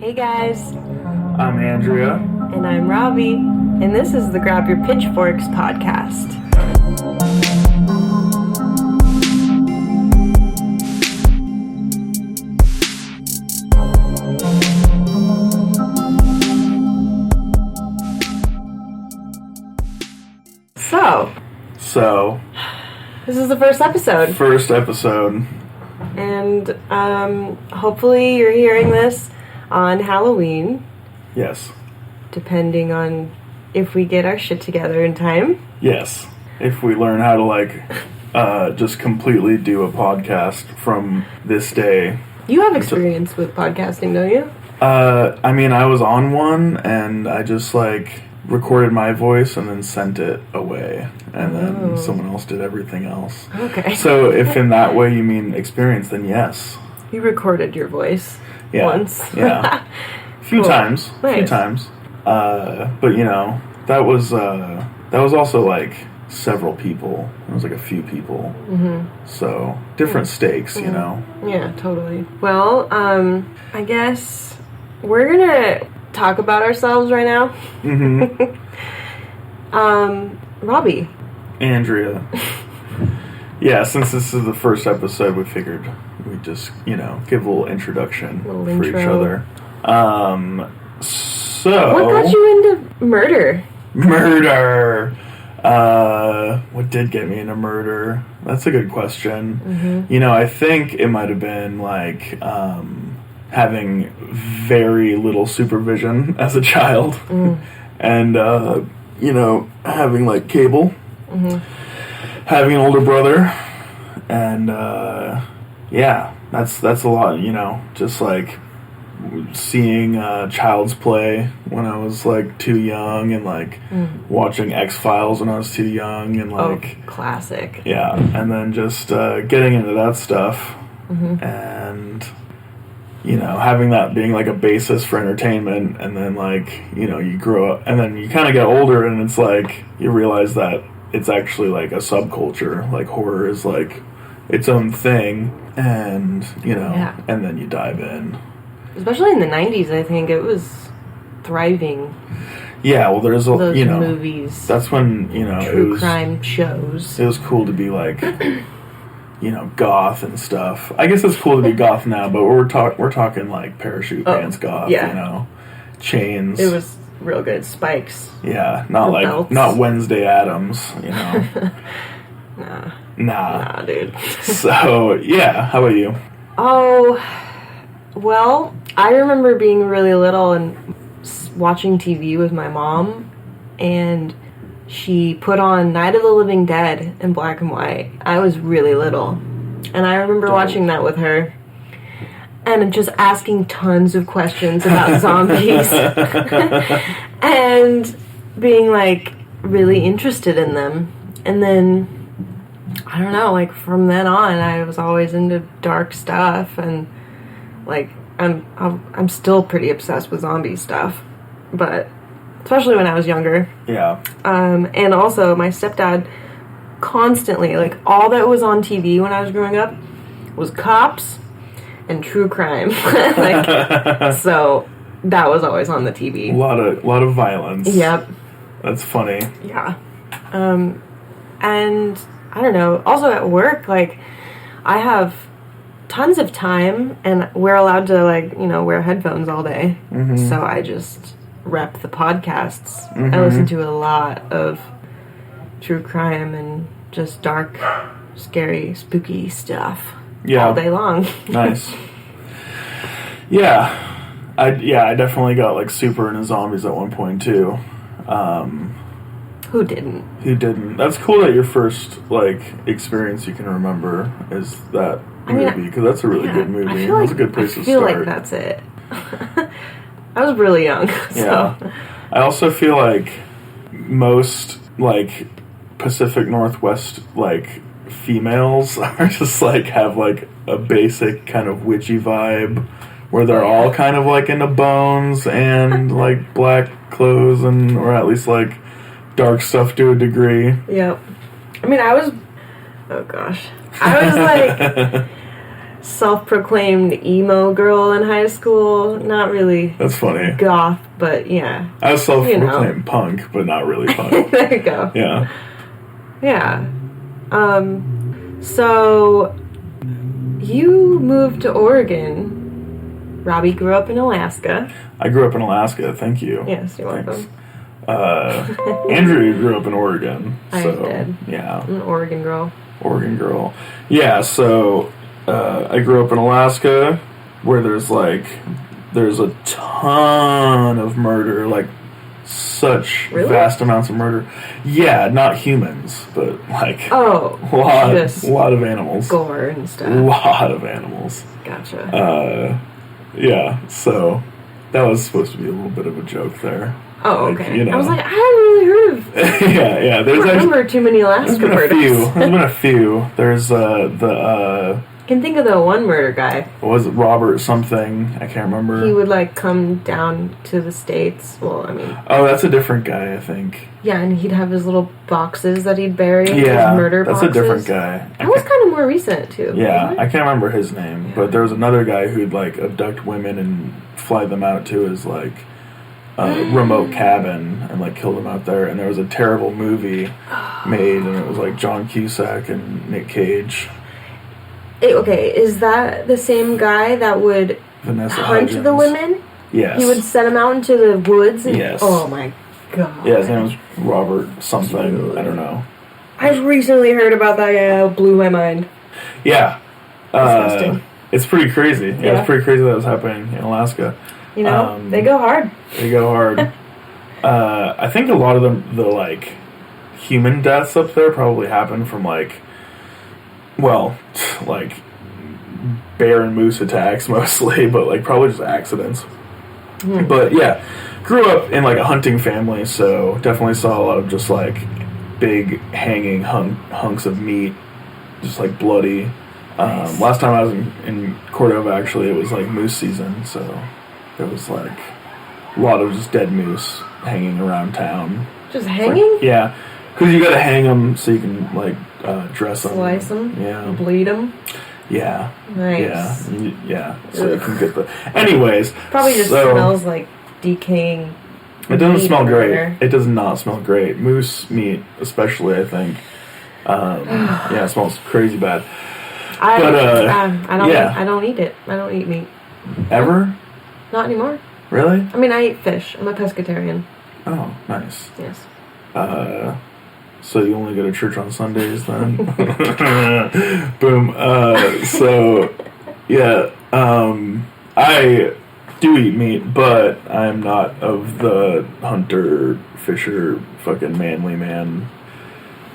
Hey guys, I'm Andrea. and I'm Robbie, and this is the Grab Your Pitchforks podcast. So, this is the first episode. And hopefully you're hearing this on Halloween. Yes. Depending on if we get our shit together in time. Yes. If we learn how to, just completely do a podcast from this day. You have experience with podcasting, don't you? I was on one, and I just, recorded my voice and then sent it away. And then someone else did everything else. Okay. So if in that way you mean experience, then yes. You recorded your voice once. Yeah. A few times. Nice. A few times. But, that was also, several people. It was, a few people. Mm-hmm. So, different stakes, Yeah, totally. Well, I guess we're gonna talk about ourselves right now. Mm-hmm. Robbie. Andrea. Yeah, since this is the first episode, we figured we'd just, give a little introduction for each other. So... What got you into murder? Murder! What did get me into murder? That's a good question. Mm-hmm. I think it might have been, having very little supervision as a child. And, having, cable. Mm-hmm. Having an older brother. And, that's a lot, just, seeing Child's Play when I was, too young, and, watching X-Files when I was too young, and, classic. Yeah, and then just, getting into that stuff. Mm-hmm. And... having that being, a basis for entertainment, and then, you grow up, and then you kind of get older, and it's, you realize that it's actually, a subculture. Horror is, its own thing, and, and then you dive in. Especially in the 90s, I think, it was thriving. Yeah, well, there's a, those movies. That's when, true crime shows. It was cool to be, goth and stuff. I guess it's cool to be goth now, but we're talking parachute pants goth, chains. It was real good. Spikes. Yeah, not Wednesday Addams, Nah, dude. So, yeah, how about you? Oh, well, I remember being really little and watching TV with my mom, and she put on Night of the Living Dead in black and white. I was really little. And I remember watching that with her. And just asking tons of questions about zombies. And being, really interested in them. And then, I don't know, from then on, I was always into dark stuff. And, I'm still pretty obsessed with zombie stuff. But... especially when I was younger. Yeah. And also, my stepdad constantly, all that was on TV when I was growing up was cops and true crime. So that was always on the TV. A lot of violence. Yep. That's funny. Yeah. And I don't know. Also at work, I have tons of time, and we're allowed to wear headphones all day. Mm-hmm. So I just rep the podcasts. Mm-hmm. I listen to a lot of true crime and just dark, scary, spooky stuff all day long. Nice. Yeah. I definitely got super into zombies at one point too. Who didn't? That's cool that your first experience you can remember is that movie, because that's a really good movie. That's a good place to start. I feel like that's it. I was really young. So. Yeah. I also feel most, Pacific Northwest, females are just, have, a basic kind of witchy vibe where they're all kind of, into bones and, black clothes and, or at least, dark stuff to a degree. Yep. I was... Oh, gosh. I was, self-proclaimed emo girl in high school. Not really. That's funny. Goth, but yeah. I was self-proclaimed punk, but not really punk. There you go. Yeah. Yeah. So you moved to Oregon. Robbie grew up in Alaska. I grew up in Alaska. Thank you. Yes, you're welcome. Andrea grew up in Oregon. I did. Yeah. I'm an Oregon girl. Oregon girl. Yeah, so I grew up in Alaska where there's a ton of murder, like such vast amounts of murder. Yeah, not humans, but like a lot of animals. Gore and stuff. A lot of animals. Gotcha. Yeah, so that was supposed to be a little bit of a joke there. Oh, like, okay. I was like, I haven't really heard of. yeah. I don't remember too many Alaska murders. There's been a few. There's I can think of the one murder guy. Was it Robert something? I can't remember. He would like come down to the States. Well, I mean. Oh, that's a different guy, I think. Yeah, and he'd have his little boxes that he'd bury. Yeah, his murder that's boxes. A different guy. That was kind of more recent too. Yeah, I can't remember his name, but there was another guy who'd like abduct women and fly them out to his like remote cabin and like kill them out there. And there was a terrible movie made, and it was like John Cusack and Nick Cage. Okay, is that the same guy that would Vanessa hunt Hudgens. the women? Yes. He would send them out into the woods? And, yes. Oh my god. Yeah, his name was Robert something. Dude. I don't know. I've recently heard about that guy. It blew my mind. Yeah. Disgusting. It's pretty crazy. Yeah, it's pretty crazy that was happening in Alaska. You know, they go hard. They go hard. I think a lot of the like human deaths up there probably happen from like bear and moose attacks mostly, but like probably just accidents. But yeah, grew up in like a hunting family, so definitely saw a lot of just like big hanging hunks of meat, just like bloody. Nice. Last time I was in Cordova, actually, it was like moose season, so there was like a lot of just dead moose hanging around town. Just hanging? Like, yeah, because you gotta hang them so you can like dress them, slice them, yeah, bleed them. Yeah. Nice. Yeah. So you can get the. Anyways, probably just smells like decaying. It doesn't smell great. It does not smell great. Moose meat, especially, I think. Yeah, it smells crazy bad. I don't eat it. I don't eat meat. Ever? Not anymore. Really? I mean, I eat fish. I'm a pescatarian. Oh, nice. Yes. So you only go to church on Sundays then? Boom. So, yeah. I do eat meat, but I'm not of the hunter, fisher, fucking manly man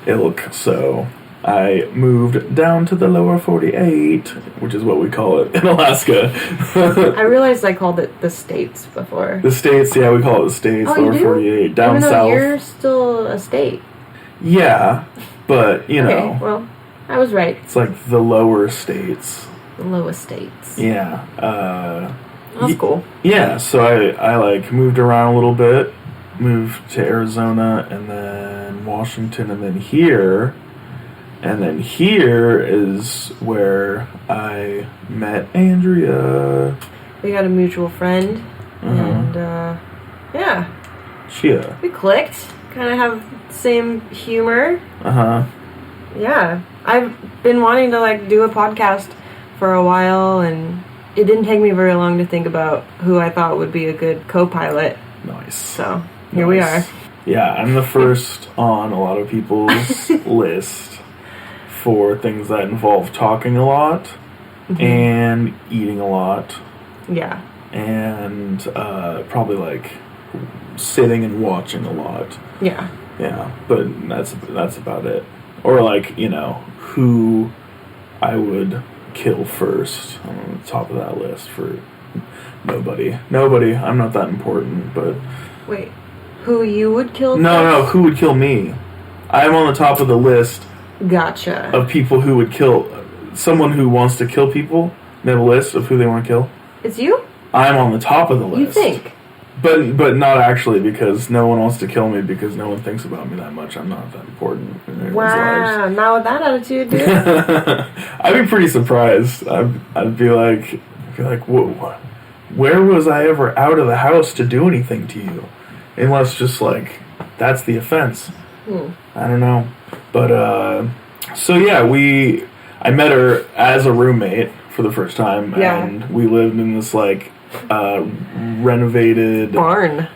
ilk. So I moved down to the lower 48, which is what we call it in Alaska. I realized I called it the States before. The States, yeah, we call it the States, lower 48. Down south. You're still a state. Yeah, but, you know. Okay, well, I was right. It's like the lower states. The lowest states. Yeah. That's cool. Yeah, so I like moved around a little bit. Moved to Arizona and then Washington and then here. And then here is where I met Andrea. We got a mutual friend. And, yeah. Chia. We clicked. Kind of have the same humor. Yeah. I've been wanting to, like, do a podcast for a while, and it didn't take me very long to think about who I thought would be a good co-pilot. Nice. So, here we are. Yeah, I'm the first on a lot of people's list for things that involve talking a lot and eating a lot. Yeah. And probably, like, sitting and watching a lot. Yeah. Yeah, but that's about it. Or, like, you know, who I would kill first on the top of that list for nobody. I'm not that important, but... Wait, who you would kill first? No, who would kill me? I'm on the top of the list. Gotcha. Of people who would kill... Someone who wants to kill people. They have a list of who they want to kill. It's you? I'm on the top of the list. You think? But not actually, because no one wants to kill me because no one thinks about me that much. I'm not that important in everyone's lives. Not with that attitude, dude. I'd be pretty surprised. I'd be like, whoa, where was I ever out of the house to do anything to you? Unless just like, that's the offense. I don't know. But, so yeah, I met her as a roommate for the first time. Yeah. And we lived in this like, renovated barn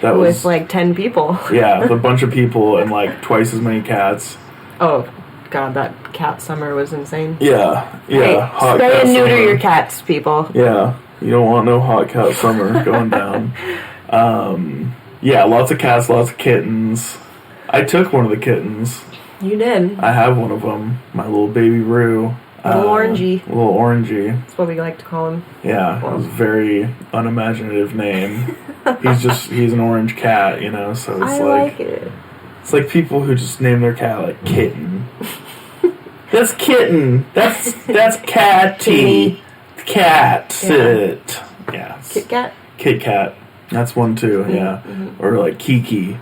that was with like 10 people. Yeah, with a bunch of people and like twice as many cats. Oh god, that cat summer was insane. Yeah. Hey, hot spay cat and neuter summer. your cats, people. Yeah, you don't want no hot cat summer going down. Yeah, lots of cats, lots of kittens. I took one of the kittens. You did. I have one of them, my little baby Roo. Little orangey. Little orangey. That's what we like to call him. Yeah, it was a very unimaginative name. He's an orange cat, you know, so it's I like it. It's like people who just name their cat like Kitten. That's Kitten. That's Catty. Cat. Sit. Yeah. Kit Kat? Kit Kat. That's one too, yeah. Mm-hmm. Or like Kiki.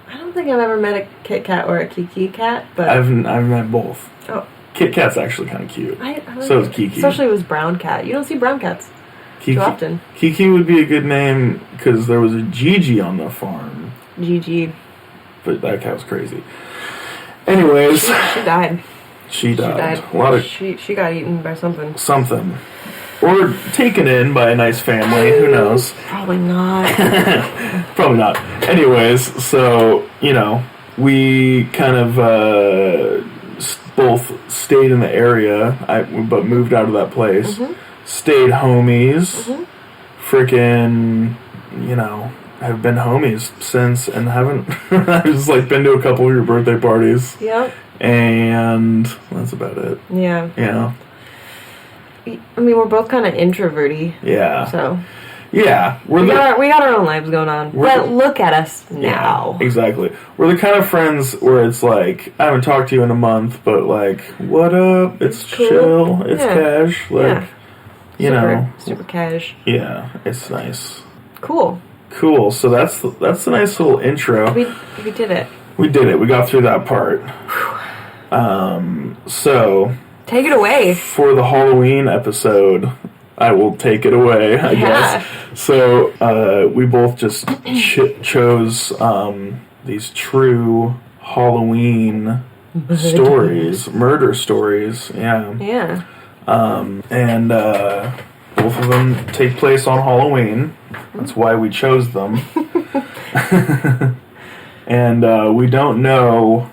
I don't think I've ever met a Kit Kat or a Kiki cat, but I've met both. Oh. Kit Kat's actually kind of cute. I like so it. is Kiki. Especially with brown cat. You don't see brown cats too often. Kiki would be a good name because there was a Gigi on the farm. Gigi. But that cat was crazy. Anyways. She died. She died. A lot of she got eaten by something. Something. Or taken in by a nice family. Who knows? Probably not. Probably not. Anyways, so, you know, we kind of both stayed in the area, but moved out of that place. Stayed homies. Freaking, you know, have been homies since and haven't. I've just like been to a couple of your birthday parties. Yep. And that's about it. Yeah. Yeah. I mean, we're both kind of introverty. Yeah. So. Yeah. We got our own lives going on. But look at us now. Yeah, exactly. We're the kind of friends where it's like, I haven't talked to you in a month, but like, what up? It's cool. chill. It's cash. Like, you know. Super cash. Yeah. It's nice. Cool. So that's a nice little intro. We did it. We did it. We got through that part. So take it away. For the Halloween episode, I will take it away, I guess. So we both just chose these true Halloween stories, murder stories. Yeah. Yeah. And both of them take place on Halloween. That's why we chose them. And we don't know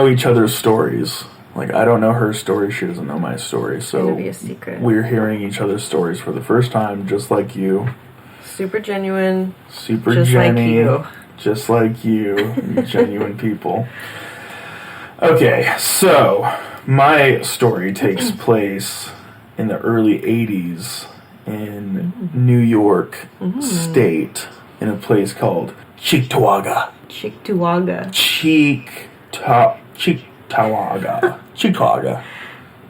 each other's stories. Like, I don't know her story, she doesn't know my story. So it's gonna be a secret. We're hearing each other's stories for the first time, just like you. Super genuine. Super just Jenny. Like you. Just like you. Genuine people. Okay, so my story takes place in the early 80s in New York State, in a place called Cheektowaga. Cheektowaga,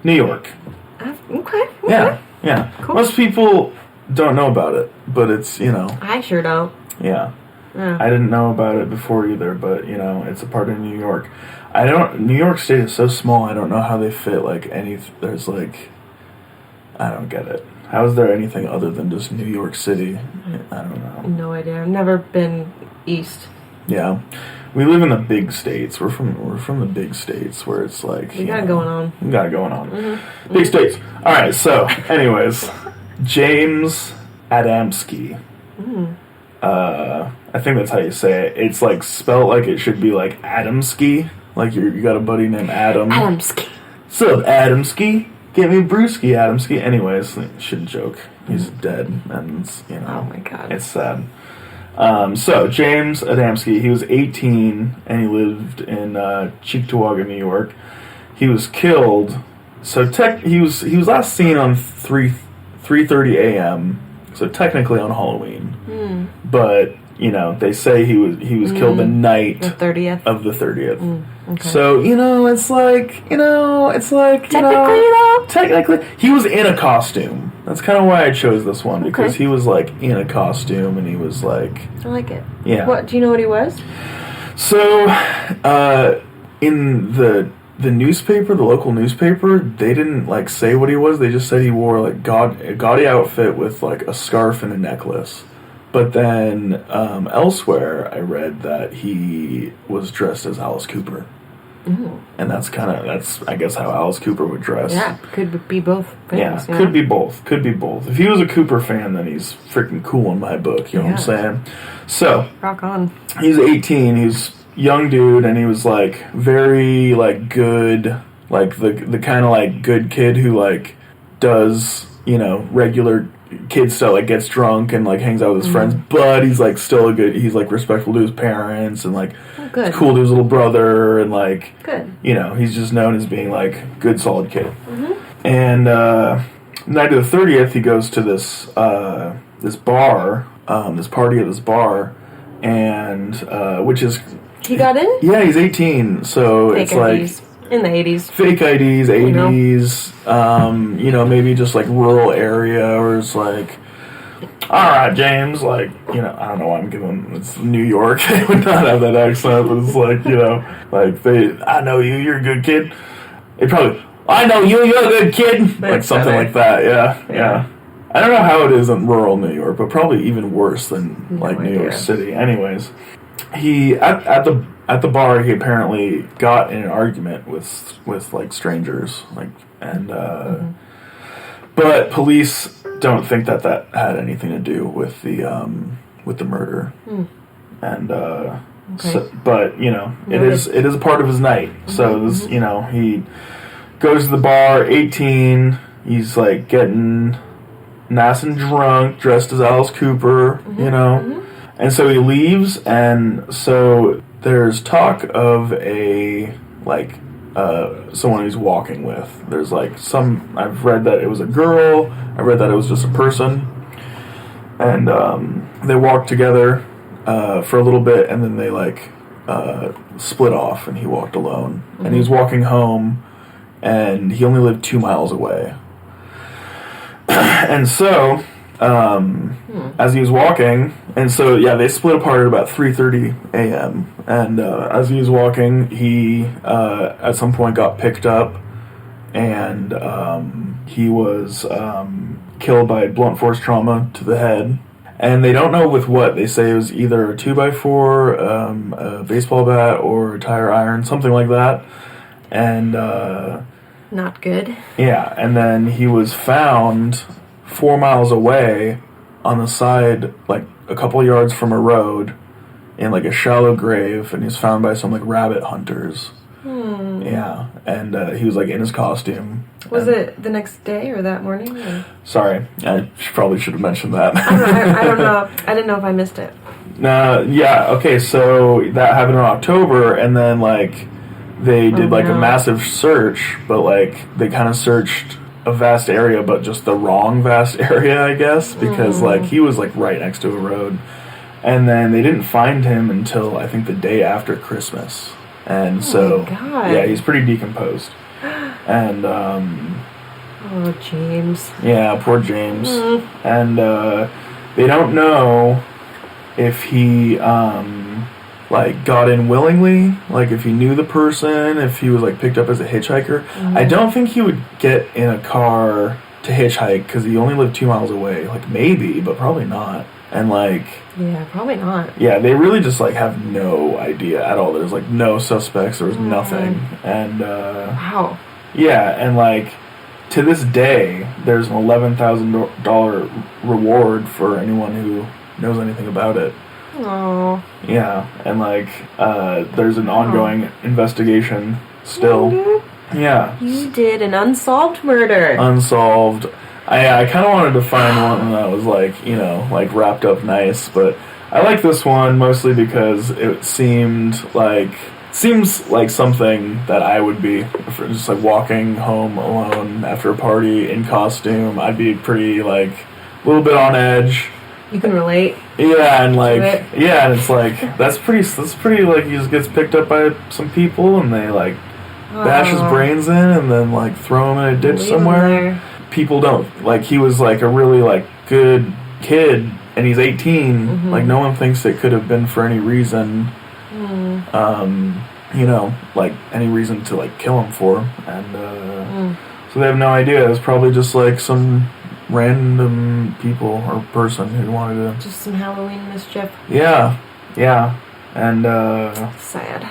New York. Okay. Yeah. Cool. Most people don't know about it, but it's, you know. I sure don't. Yeah. I didn't know about it before either, but, you know, it's a part of New York. New York State is so small, I don't know how they fit, like, there's, like, I don't get it. How is there anything other than just New York City? I don't know. No idea. I've never been east. Yeah. We live in the big states. We're from the big states where it's like... We got it going on. We got it going on. Big states. All right, so, anyways. James Adamski. I think that's how you say it. It's like spelled like it should be like Adamski. Like you got a buddy named Adam. Adamski. Sup, Adamski? Get me brewski, Adamski. Anyways, shouldn't joke. He's dead, and it's, you know. Oh my god. It's sad. So, James Adamski, he was 18, and he lived in Cheektowaga, New York. He was killed. So, he was last seen on 3:30 a.m., so technically on Halloween. But you know, they say he was killed the night the 30th of the 30th. Okay. So, it's like, technically, he was in a costume. That's kind of why I chose this one, because he was, like, in a costume, and he was, like... I like it. Yeah. What, do you know what he was? So, in the newspaper, the local newspaper, they didn't, like, say what he was. They just said he wore, like, a gaudy outfit with, like, a scarf and a necklace. But then, elsewhere, I read that he was dressed as Alice Cooper. Ooh. And that's, I guess, how Alice Cooper would dress. Yeah, could be both things. Yeah, could be both. If he was a Cooper fan, then he's freaking cool in my book, you know what I'm saying? So, rock on. He's 18, he's a young dude, and he was, like, very, like, good, like, the kind of, like, good kid who, like, does, regular kid stuff, like, gets drunk and, like, hangs out with his friends, but he's, like, still he's, like, respectful to his parents, and, like, cool to his little brother, and, like, he's just known as being, like, good, solid kid. And, night of the 30th, he goes to this bar, this party at this bar, and, which is... He got in? Yeah, he's 18, so Fake it's IDs. like... In the 80s. Fake IDs, 80s, maybe just, like, rural area, or it's like... Alright, James, like, I don't know why I'm giving... It's New York, they would not have that accent, but it's like, like, I know you, you're a good kid. They probably... I know you, you're a good kid! Like, something like that, yeah. I don't know how it is in rural New York, but probably even worse than, like, New York City. Anyways, he, at the bar, he apparently got in an argument with like, strangers, like, and, but police don't think that had anything to do with the murder. And, so, but, it is a part of his night. So, this, he goes to the bar, 18, he's, like, getting nice and drunk, dressed as Alice Cooper, and so he leaves, and so there's talk of someone he's walking with. There's, like, I've read that it was a girl, I read that it was just a person, and they walked together for a little bit, and then they, like, split off, and he walked alone, and he was walking home, and he only lived 2 miles away. And so, as he was walking, and so, they split apart at about 3:30 a.m., and as he was walking, he, at some point, got picked up, and he was killed by blunt force trauma to the head, and they don't know with what. They say it was either a 2x4, a baseball bat, or a tire iron, something like that, and... Not good. Yeah, and then he was found 4 miles away on the side, like, a couple yards from a road in, like, a shallow grave, and he's found by some, like, rabbit hunters. Yeah, and he was, like, in his costume. Was it the next day or that morning? Or? Sorry, I probably should have mentioned that. I don't know. I didn't know if I missed it. Okay, so that happened in October, and then, like... They did, a massive search, but, like, they kind of searched a vast area, but just the wrong vast area, I guess, because, like, he was, like, right next to a road. And then they didn't find him until, I think, the day after Christmas. And so, he's pretty decomposed. And, oh, James. Yeah, poor James. And, they don't know if he, like, got in willingly, like, if he knew the person, if he was, like, picked up as a hitchhiker. I don't think he would get in a car to hitchhike, because he only lived 2 miles away. Like, maybe, but probably not. And, like... Yeah, probably not. Yeah, they really just, like, have no idea at all. There's, like, no suspects. There was nothing. And, wow. Yeah, and, like, to this day, there's an $11,000 reward for anyone who knows anything about it. Oh. Yeah, and, like, there's an ongoing investigation still. Yeah. You did an unsolved murder. Unsolved. I kind of wanted to find one that was, like, like, wrapped up nice, but I like this one mostly because it seems like something that I would be, just, like, walking home alone after a party in costume. I'd be pretty, like, a little bit on edge. You can relate. Yeah, and like, and it's like that's pretty like he just gets picked up by some people and they like bash his brains in and then like throw him in a ditch somewhere. People don't like he was like a really like good kid and he's 18. Mm-hmm. Like no one thinks it could have been for any reason. You know, like any reason to like kill him for, and so they have no idea. It was probably just like some random people or person who wanted to just some Halloween mischief. Yeah, and sad.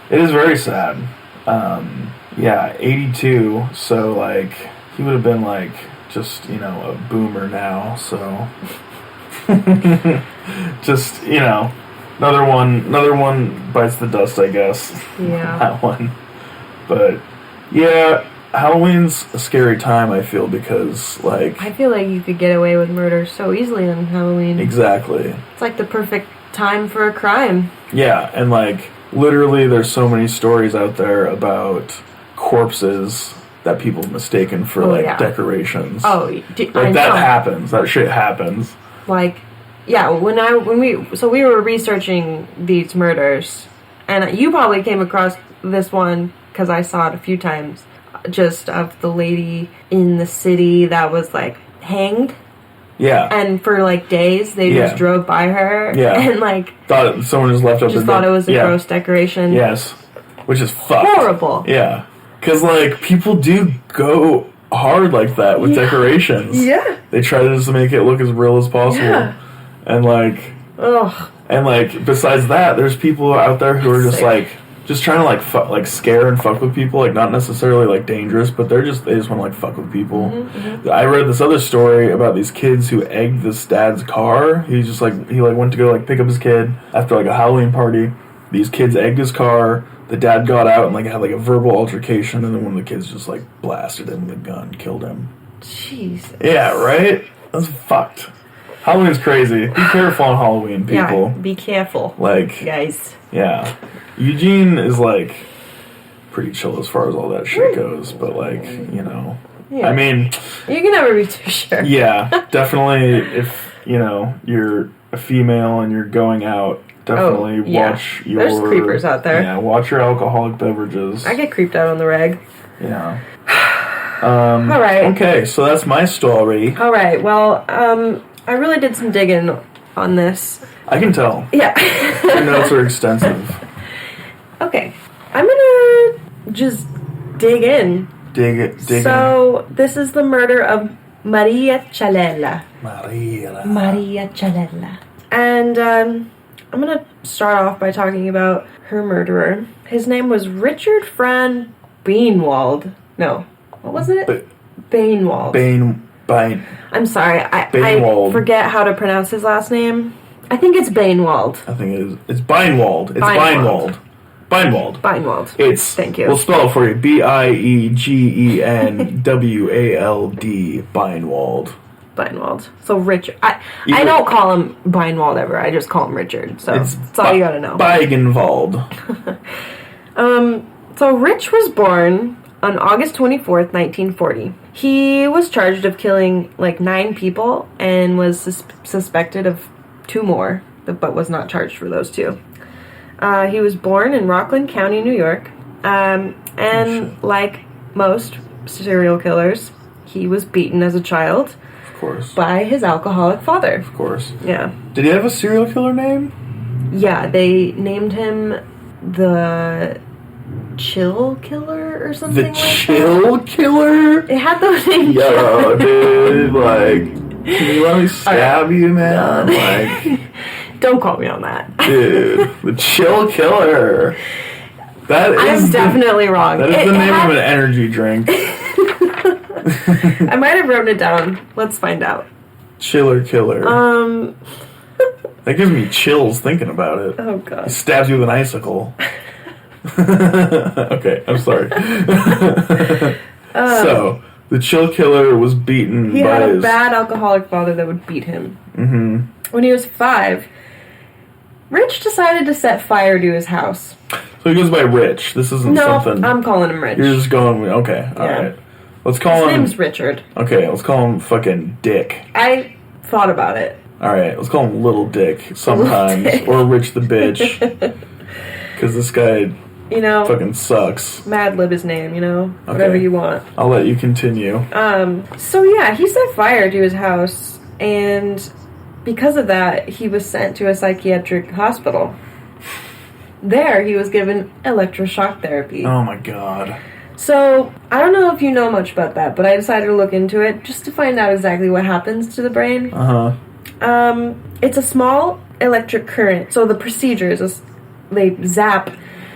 It is very sad. 82. So like he would have been like just a boomer now. So just Another one bites the dust, I guess. Yeah. That one. But, yeah, Halloween's a scary time, I feel, because, like... I feel like you could get away with murder so easily on Halloween. Exactly. It's like the perfect time for a crime. Yeah, and, like, literally there's so many stories out there about corpses that people have mistaken for, decorations. Oh, like, that happens. That shit happens. Like... Yeah, we were researching these murders, and you probably came across this one because I saw it a few times, just of the lady in the city that was like hanged. Yeah. And for like days they just drove by her. Yeah. And like thought someone just left up. Just thought it was a gross decoration. Yes. Which is fucked. Horrible. Yeah. Because like people do go hard like that with decorations. Yeah. They try to just make it look as real as possible. Yeah. And like, and like, besides that, there's people out there who are just like, just trying to like scare and fuck with people, like not necessarily like dangerous, but they just want to like fuck with people. Mm-hmm. I read this other story about these kids who egged this dad's car. He went to go like pick up his kid after like a Halloween party. These kids egged his car. The dad got out and like had like a verbal altercation, and then one of the kids just like blasted him with a gun, killed him. Jesus. Yeah, right? That's fucked. Halloween's crazy. Be careful on Halloween, people. Yeah, be careful. Like, guys. Yeah. Eugene is, like, pretty chill as far as all that shit goes, but, like, Yeah. I mean... You can never be too sure. Yeah, definitely if, you're a female and you're going out, definitely watch your... There's creepers out there. Yeah, watch your alcoholic beverages. I get creeped out on the reg. Yeah. All right. Okay, so that's my story. All right, well, I really did some digging on this. I can tell. Yeah. Your notes are extensive. Okay. I'm gonna just dig in. Dig in. So, this is the murder of Maria Chalella. Maria Chalella. And I'm gonna start off by talking about her murderer. His name was Richard Fran Bainwald. No. What was it? Bainwald. I'm sorry, I forget how to pronounce his last name. I think it's Bainwald. I think it is. It's Bainwald. It's Bainwald. Bainwald. Thank you. We'll spell it for you. Bienwald. Bainwald. So Richard. I don't call him Bainwald ever. I just call him Richard. So that's all you gotta know. Bagenwald. So Rich was born on August 24th, 1940. He was charged of killing like 9 people and was suspected of 2 more, but was not charged for those 2. He was born in Rockland County, New York, and like most serial killers, he was beaten as a child. Of course. By his alcoholic father. Of course. Yeah. Did he have a serial killer name? Yeah, they named him the Chill Killer or something like that. The Chill Killer? It had those names. Yo, dude, like, can you let me stab you, man? No. Like, don't call me on that. Dude, the Chill Killer. That is I'm definitely wrong. That is the name of an energy drink. I might have written it down. Let's find out. Chiller Killer. That gives me chills thinking about it. Oh, God. He stabs you with an icicle. Okay, I'm sorry. So, the Chill Killer was beaten He had a bad alcoholic father that would beat him. Mm-hmm. When he was 5, Rich decided to set fire to his house. So he goes by Rich. This isn't something... No, I'm calling him Rich. You're just going... Okay, alright. Let's call him... His name's Richard. Okay, let's call him fucking Dick. I thought about it. All right, let's call him Little Dick sometimes, or Rich the Bitch, because this guy, fucking sucks. Mad Lib his name, whatever you want. I'll let you continue. So yeah, he set fire to his house, and because of that, he was sent to a psychiatric hospital. There, he was given electroshock therapy. Oh my god. So, I don't know if you know much about that, but I decided to look into it just to find out exactly what happens to the brain. It's a small electric current. So the procedure is they zap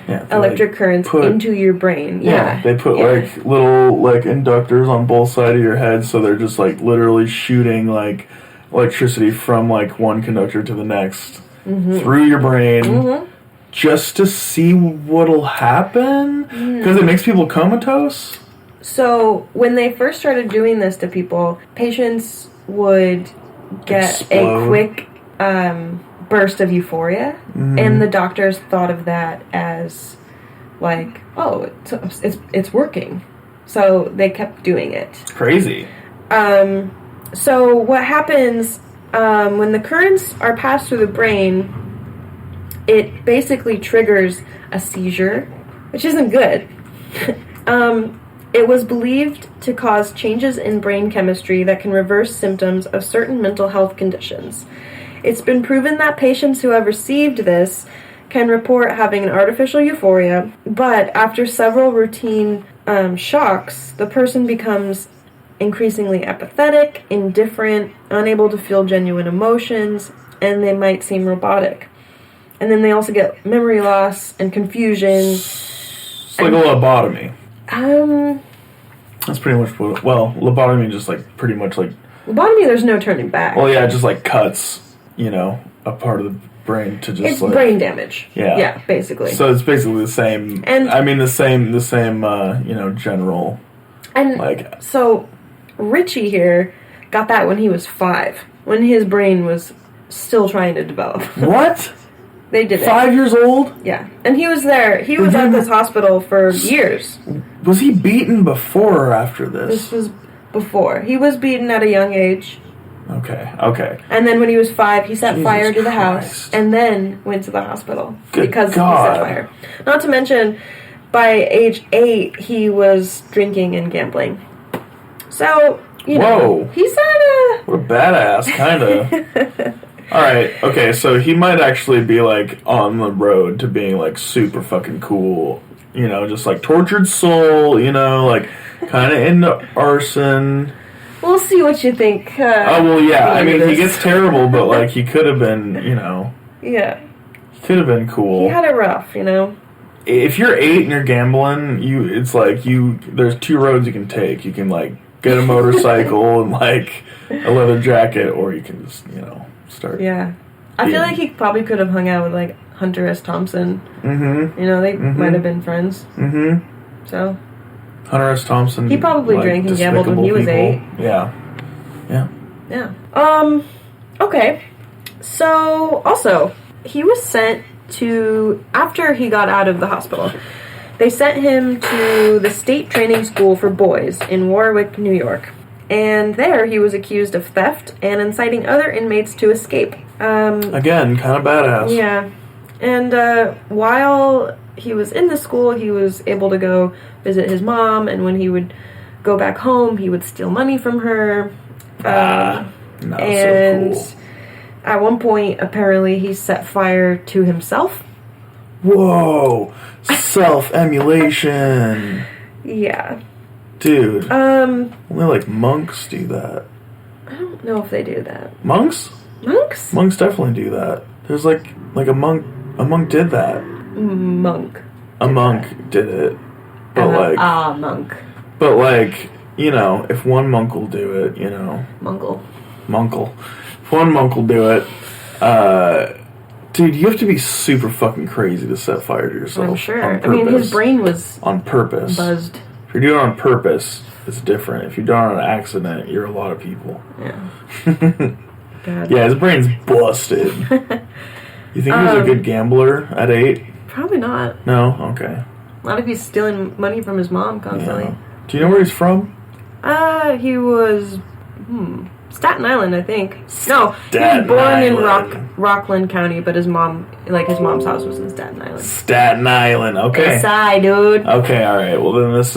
electric currents into your brain. Yeah, they put like little like inductors on both sides of your head, so they're just like literally shooting like electricity from like one conductor to the next through your brain, just to see what'll happen, because it makes people comatose. So when they first started doing this to people, patients would get a quick burst of euphoria, and the doctors thought of that as like, oh, it's working, so they kept doing it. Crazy. So what happens when the currents are passed through the brain, it basically triggers a seizure, which isn't good. It was believed to cause changes in brain chemistry that can reverse symptoms of certain mental health conditions. It's been proven that patients who have received this can report having an artificial euphoria, but after several routine shocks, the person becomes increasingly apathetic, indifferent, unable to feel genuine emotions, and they might seem robotic. And then they also get memory loss and confusion. It's like a lobotomy. That's pretty much what... Well, lobotomy just like pretty much like... Lobotomy, there's no turning back. Well, yeah, it just like cuts, a part of the brain to just it's brain damage. Yeah, basically. So it's basically the same... And I mean the same general... And like... So, Richie here got that when he was 5. When his brain was still trying to develop. What? They did it. 5 years old? Yeah. And he was there. He was at this hospital for years. Was he beaten before or after this? This was before. He was beaten at a young age. Okay. And then when he was 5, he set fire to the house and then went to the hospital because he set fire. Not to mention, by age 8, he was drinking and gambling. So, Whoa. He's had What a badass, kind of. Alright, okay, so he might actually be, like, on the road to being, like, super fucking cool. Just, like, tortured soul, like, kind of into arson. We'll see what you think. Well, yeah, I mean, he gets terrible, but, like, he could have been, Yeah. He could have been cool. He had it rough, If you're 8 and you're gambling, it's like, there's 2 roads you can take. You can, like, get a motorcycle and, like, a leather jacket, or you can just, start. Yeah. I feel like he probably could have hung out with, like, Hunter S. Thompson. Mm-hmm. They might have been friends. Mm-hmm. So. Hunter S. Thompson. He probably drank and gambled when he was 8. Yeah. Okay. So, also, he was sent to, after he got out of the hospital, they sent him to the State Training School for Boys in Warwick, New York. And there he was accused of theft and inciting other inmates to escape. Again, kind of badass. Yeah. And while he was in the school, he was able to go visit his mom, and when he would go back home, he would steal money from her. So cool. At one point, apparently, he set fire to himself. Whoa! Self-emulation! Yeah. Dude. Only, like, monks do that. I don't know if they do that. Monks? Monks definitely do that. There's, like a monk did that. A monk did it. But, monk. But, like, if one monk will do it, Munkle. If one monk will do it, dude, you have to be super fucking crazy to set fire to yourself. I'm sure. I mean, his brain was... On purpose. Buzzed. If you're doing it on purpose, it's different. If you're doing it on an accident, you're a lot of people. Yeah. God. Yeah, his brain's busted. You think he was a good gambler at 8? Probably not. No? Okay. Not if he's stealing money from his mom constantly. Yeah. Do you know where he's from? He was... Staten Island, I think. No, he was born in Rockland County, but his mom's house was in Staten Island. Staten Island, okay. Side, dude. Okay, all right. Well, then this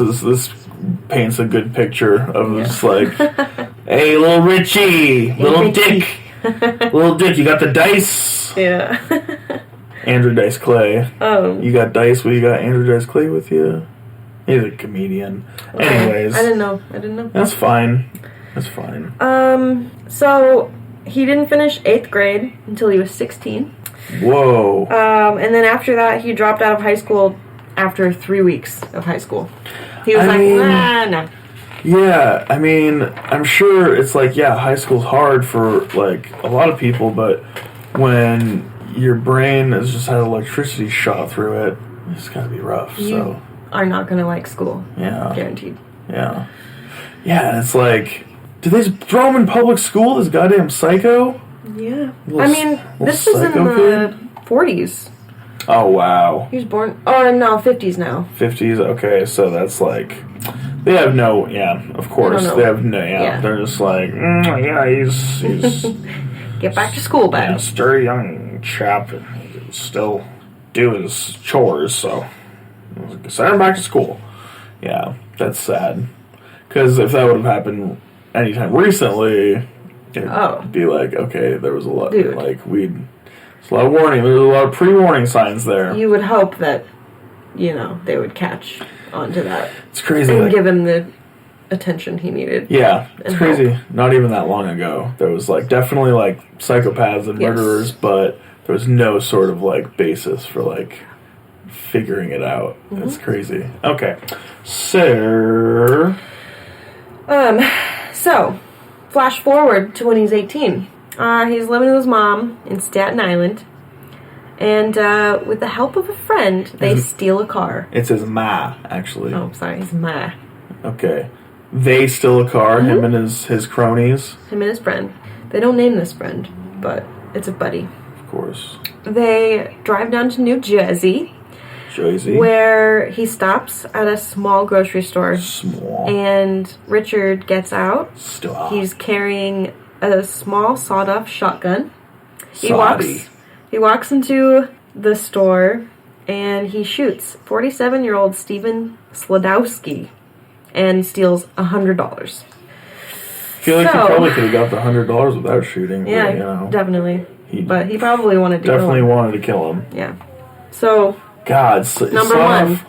paints a good picture of just like, hey, little Richie, little Dick, you got the dice. Yeah. Andrew Dice Clay. You got dice. You got Andrew Dice Clay with you. He's a comedian. Okay. Anyways, I didn't know. That's fine. So he didn't finish 8th grade until he was 16. Whoa. And then after that, he dropped out of high school after 3 weeks of high school. He was no. Yeah, I mean, I'm sure it's like, high school's hard for, like, a lot of people, but when your brain has just had electricity shot through it, it's gotta be rough, You are not gonna like school. Yeah. Guaranteed. Yeah. Yeah, and it's like, did they just throw him in public school, this goddamn psycho? Yeah. This was in the 40s. Oh, wow. He was born... Oh, no, 50s now. 50s? Okay, so that's like... They have no... Yeah, of course. They have no... Yeah, they're just like... he's... Get back to school, back. Yeah, sturdy young chap and he can still do his chores, so... Send him back to school. Yeah, that's sad. Because if that would have happened anytime recently, it'd be like, okay, there was a lot... Dude. Like, there's a lot of warning. There's a lot of pre-warning signs there. You would hope that, they would catch onto that. It's crazy. And give him the attention he needed. Yeah, it's crazy. Help. Not even that long ago. There was, definitely, psychopaths and murderers, but there was no sort of, basis for, figuring it out. Mm-hmm. It's crazy. Okay. So, flash forward to when he's 18. He's living with his mom in Staten Island, and with the help of a friend, they steal a car. It's his ma, actually. Oh, sorry, his ma. Okay. They steal a car, him and his cronies. Him and his friend. They don't name this friend, but it's a buddy. Of course. They drive down to New Jersey. Where he stops at a small grocery store. And Richard gets out. He's carrying a small sawed-off shotgun. He walks into the store and he shoots 47-year-old Stephen Sladowski and steals $100. I feel like he probably could have got the $100 without shooting. Yeah, but, definitely. But he probably wanted to kill him. Yeah. So... God, number one.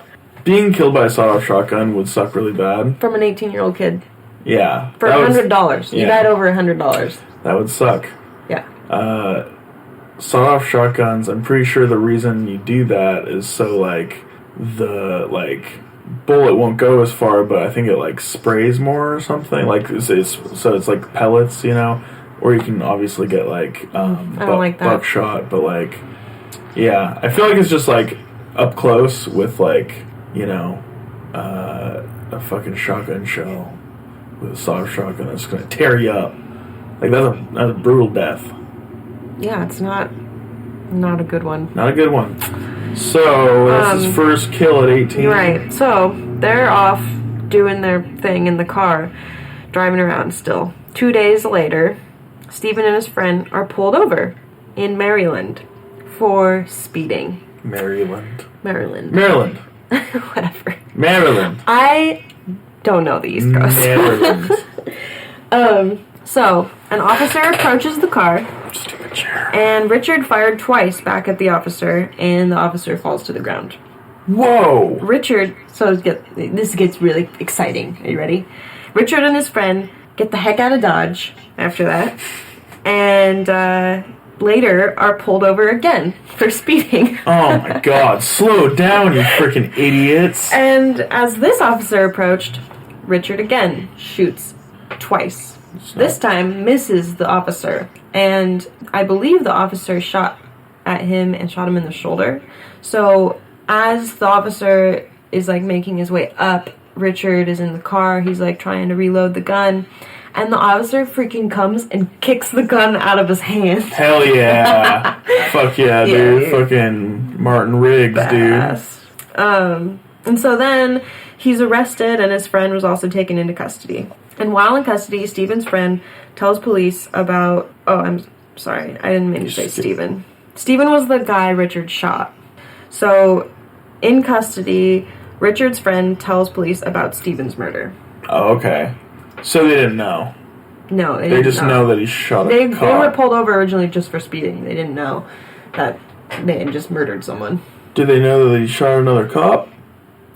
Being killed by a sawed-off shotgun would suck really bad. From an 18-year-old kid. Yeah. For $100. You died over $100. That would suck. Yeah. Sawed-off shotguns, I'm pretty sure the reason you do that is so, the, bullet won't go as far, but I think it, sprays more or something. So it's like pellets, Or you can obviously get, I don't like that. buckshot, but, yeah. I feel like it's just, up close with, a fucking shotgun shell with a sawed-off shotgun that's going to tear you up. That's a brutal death. Yeah, it's not a good one. Not a good one. So, that's his first kill at 18. Right. So, they're off doing their thing in the car, driving around still. 2 days later, Stephen and his friend are pulled over in Maryland for speeding. Maryland. Whatever. Maryland. I don't know the East Coast. Maryland. So, an officer approaches the car, Stupid chair. And Richard fired twice back at the officer, and the officer falls to the ground. Whoa! Richard, this gets really exciting. Are you ready? Richard and his friend get the heck out of Dodge after that, and later are pulled over again for speeding. Oh my god, slow down, you freaking idiots. And as this officer approached, Richard again shoots twice. This time misses the officer, and I believe the officer shot at him and shot him in the shoulder. So as the officer is making his way up, Richard is in the car, he's trying to reload the gun, and the officer freaking comes and kicks the gun out of his hand. Hell yeah. Fuck yeah, dude. Yeah. Fucking Martin Riggs, badass. Dude. And so then he's arrested, and his friend was also taken into custody. And while in custody, Stephen's friend tells police about... Oh, I'm sorry. I didn't mean to say Stephen. Stephen was the guy Richard shot. So, in custody, Richard's friend tells police about Stephen's murder. Oh, okay. So they didn't know. No, they just know that he shot a cop. They were pulled over originally just for speeding. They didn't know that they had just murdered someone. Did they know that he shot another cop?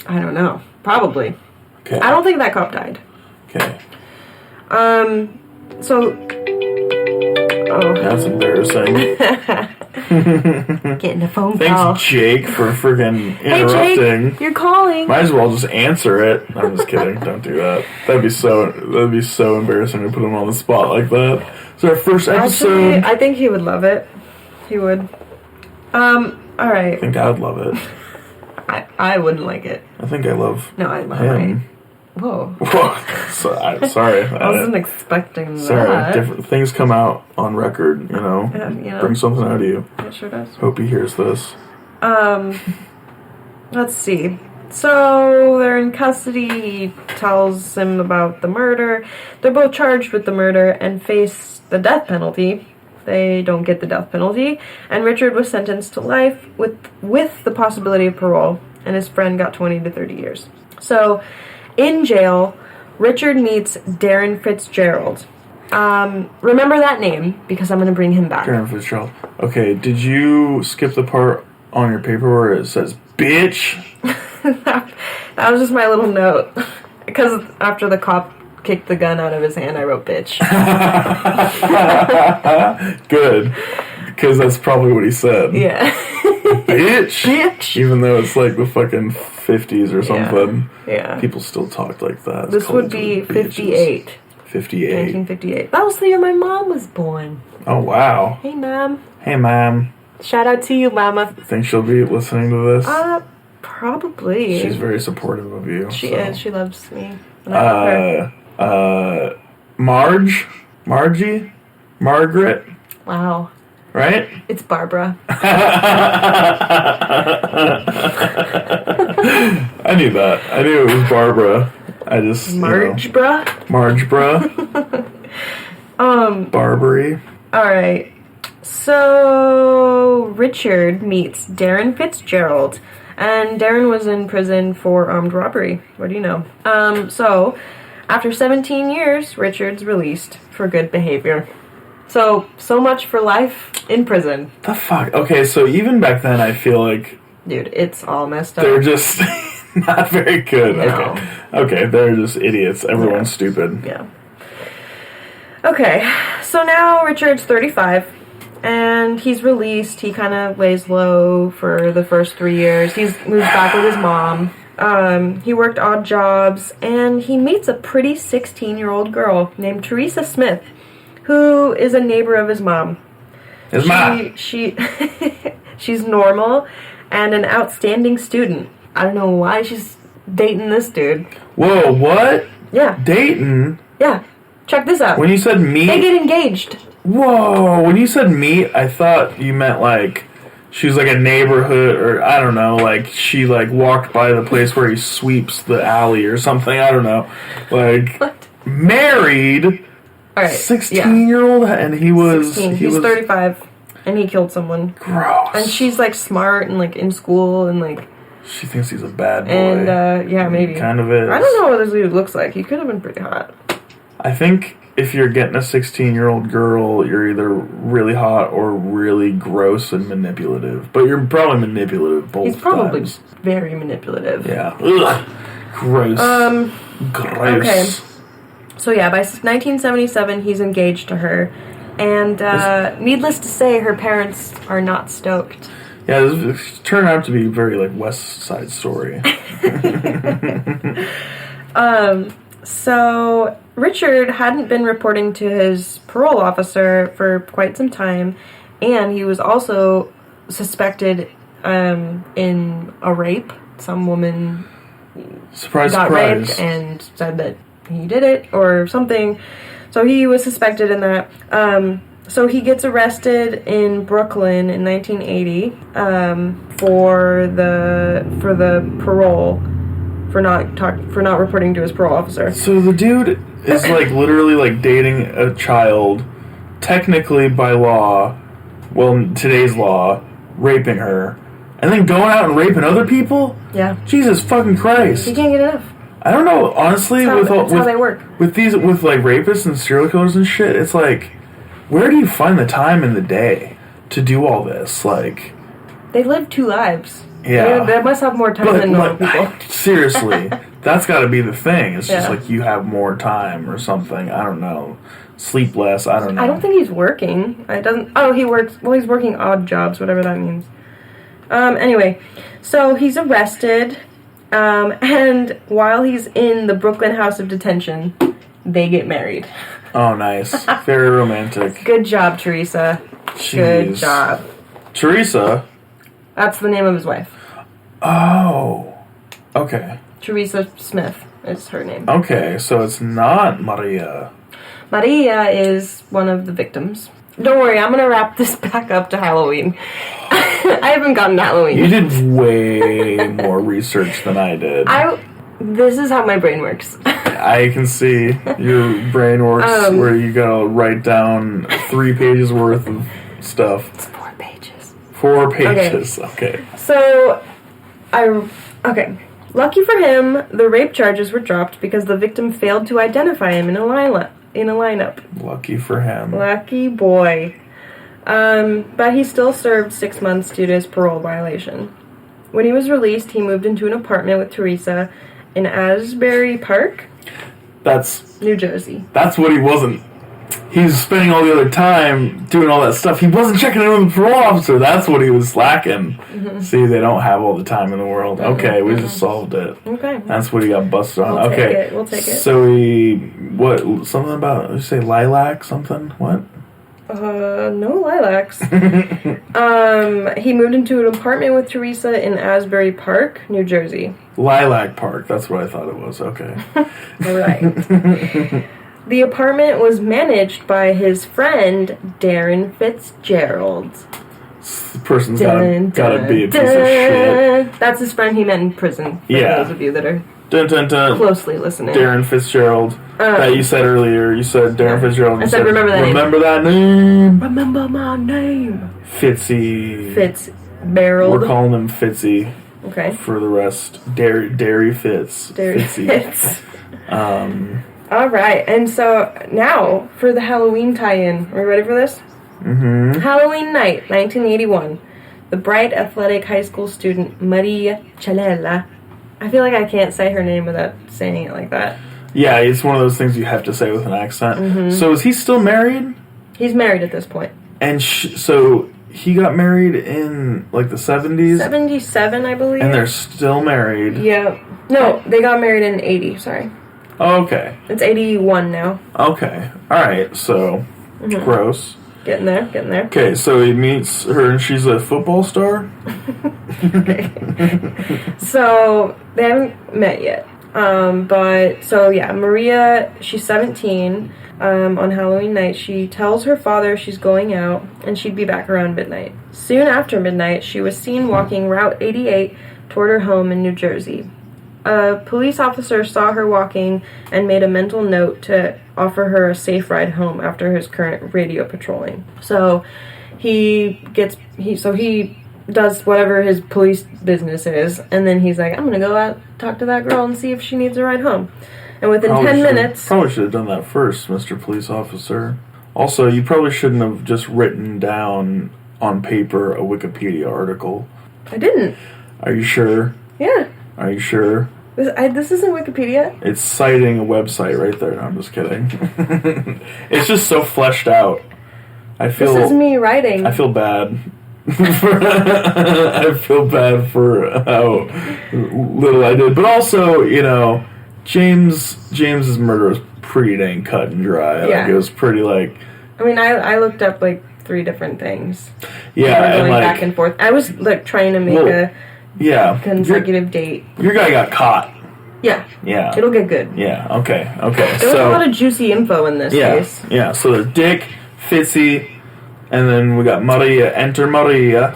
I don't know. Probably. Okay. I don't think that cop died. Okay. So... Oh. That's embarrassing. Getting a phone call. Thanks, Jake, for freaking interrupting. Hey, Jake, you're calling. Might as well just answer it. I'm just kidding. Don't do that. That'd be so embarrassing to put him on the spot like that. It's our first episode. Actually, I think he would love it. He would. All right. I think I would love it. I wouldn't like it. I think I love him. Whoa. Sorry. I wasn't expecting that. Sorry. Different things come out on record, you know. Bring something out of you. It sure does. Hope he hears this. Let's see. So, they're in custody. He tells him about the murder. They're both charged with the murder and face the death penalty. They don't get the death penalty. And Richard was sentenced to life with the possibility of parole. And his friend got 20 to 30 years. So... in jail, Richard meets Darren Fitzgerald. Remember that name, because I'm going to bring him back. Darren Fitzgerald. Okay, did you skip the part on your paper where it says, bitch? That was just my little note. Because after the cop kicked the gun out of his hand, I wrote bitch. Good. Because that's probably what he said. Yeah. Bitch! Bitch! Even though it's like the fucking 50s or something. Yeah. People still talk like that. This would be 58. 58. 1958. That was the year my mom was born. Oh, wow. Hey, Mom. Hey, Mom. Shout out to you, Mama. Think she'll be listening to this? Probably. She's very supportive of you. She is. She loves me. And I love her. Margie? Margaret? Wow. Right? It's Barbara. I knew that. I knew it was Barbara. I just... Margebra? Margebra. Barbary. Alright. So, Richard meets Darren Fitzgerald. And Darren was in prison for armed robbery. What do you know? So, after 17 years, Richard's released for good behavior. So much for life in prison. The fuck? Okay, so even back then, I feel like... Dude, it's all messed up. They're just not very good. No. Okay, they're just idiots. Everyone's stupid. Yeah. Okay, so now Richard's 35, and he's released. He kind of lays low for the first 3 years. He's moved back with his mom. He worked odd jobs, and he meets a pretty 16-year-old girl named Teresa Smith, who is a neighbor of his mom. His mom? She's normal and an outstanding student. I don't know why she's dating this dude. Whoa, what? Yeah. Dating? Yeah. Check this out. When you said meet... They get engaged. Whoa, when you said meet, I thought you meant like... She was like a neighborhood, or I don't know, like she like walked by the place where he sweeps the alley or something, I don't know. Like... What? Married... All right, 16-year-old, and he was... 16. He's 35, and he killed someone. Gross. And she's, like, smart and, like, in school, and, like... She thinks he's a bad boy. And, yeah, maybe. Kind of is. I don't know what this dude looks like. He could have been pretty hot. I think if you're getting a 16-year-old girl, you're either really hot or really gross and manipulative. But you're probably manipulative both times. He's probably very manipulative. Yeah. Ugh. Gross. Gross. Okay. So yeah, by 1977, he's engaged to her, and needless to say, her parents are not stoked. Yeah, this turned out to be very like West Side Story. So Richard hadn't been reporting to his parole officer for quite some time, and he was also suspected in a rape. Some woman got raped and said that he did it or something, so he was suspected in that. So he gets arrested in Brooklyn in 1980 for the parole, for not reporting to his parole officer. So the dude is like literally like dating a child, technically by law, well, today's law, raping her, and then going out and raping other people? Yeah. Jesus fucking Christ. You can't get enough. I don't know, honestly, that's how they work. With like rapists and serial killers and shit, it's like, where do you find the time in the day to do all this? Like, they live 2 lives. Yeah. They must have more time than normal people. Seriously, that's got to be the thing. It's just like you have more time or something. I don't know. Sleep less. I don't know. I don't think he's working. He works. Well, he's working odd jobs, whatever that means. Anyway, so he's arrested, and while he's in the Brooklyn House of Detention, they get married. Oh, nice. Very romantic. Good job, Teresa. Jeez. Good job. Teresa? That's the name of his wife. Oh. Okay. Teresa Smith is her name. Okay, so it's not Maria. Maria is one of the victims. Don't worry, I'm going to wrap this back up to Halloween. I haven't gotten to Halloween. You did way more research than I did. This is how my brain works. I can see your brain works where you gotta write down 3 pages worth of stuff. It's 4 pages. 4 pages, okay. So, lucky for him, the rape charges were dropped because the victim failed to identify him in a lineup. Lucky for him. Lucky boy. But he still served 6 months due to his parole violation. When he was released, he moved into an apartment with Teresa in Asbury Park, New Jersey. That's what he wasn't. He was spending all the other time doing all that stuff. He wasn't checking in with the parole officer. That's what he was lacking. Mm-hmm. See, they don't have all the time in the world. Mm-hmm. Okay, we just solved it. Okay. That's what he got busted on. We'll take it. So something about, you say lilac something? What? No lilacs. He moved into an apartment with Teresa in Asbury Park, New Jersey. Lilac Park, that's what I thought it was, okay. Right. The apartment was managed by his friend, Darren Fitzgerald. This person's gotta be a piece of shit. That's his friend he met in prison, for those of you that are closely listening. Darren Fitzgerald. That you said earlier. You said Darren Fitzgerald. I said remember that name. Remember that name. Remember my name. Fitzy. Fitzgerald. We're calling him Fitzy. Okay. For the rest. Dairy Fitz. Dairy Fitzy. Fitz. Alright, and so now for the Halloween tie-in. Are we ready for this? Mm-hmm. Halloween night, 1981. The bright, athletic high school student Maria Chalella. I feel like I can't say her name without saying it like that. Yeah, it's one of those things you have to say with an accent. Mm-hmm. So is he still married? He's married at this point. And so he got married in like the 70s? 77, I believe. And they're still married. Yeah. No, they got married in 80, sorry. Oh, okay. It's 81 now. Okay. Alright, so gross. Getting there. Okay, so he meets her and she's a football star? Okay. So, they haven't met yet. Maria, she's 17. On Halloween night, she tells her father she's going out and she'd be back around midnight. Soon after midnight, she was seen walking Route 88 toward her home in New Jersey. A police officer saw her walking and made a mental note to offer her a safe ride home after his current radio patrolling. So he does whatever his police business is, and then he's like, I'm gonna go out, talk to that girl, and see if she needs a ride home. And within 10 minutes... Probably should have done that first, Mr. Police Officer. Also, you probably shouldn't have just written down on paper a Wikipedia article. I didn't. Are you sure? Yeah. Are you sure? This isn't Wikipedia. It's citing a website right there. No, I'm just kidding. It's just so fleshed out. This is me writing. I feel bad. I feel bad for how little I did. But also, James's murder was pretty dang cut and dry. Yeah. Like, it was pretty like... I mean, I looked up 3 different things. Yeah, going back and forth. I was trying to make a consecutive date. Your guy got caught. Yeah. Yeah. It'll get good. Yeah, okay. There was a lot of juicy info in this case. Yeah, so there's Dick, Fitzy, and then we got Maria. Enter Maria.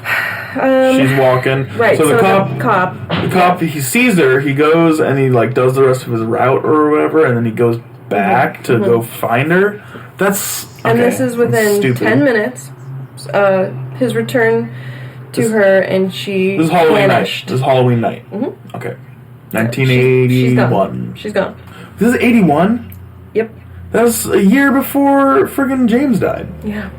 She's walking. Right, so the cop, yeah. he sees her, he goes and he does the rest of his route or whatever, and then he goes back to go find her. That's okay. And this is within 10 minutes. His return to her, and she This is Halloween vanished. night. This is Halloween night. Mm-hmm. Okay. 1981. She's gone. This is 81? Yep. That's a year before friggin' James died. Yeah.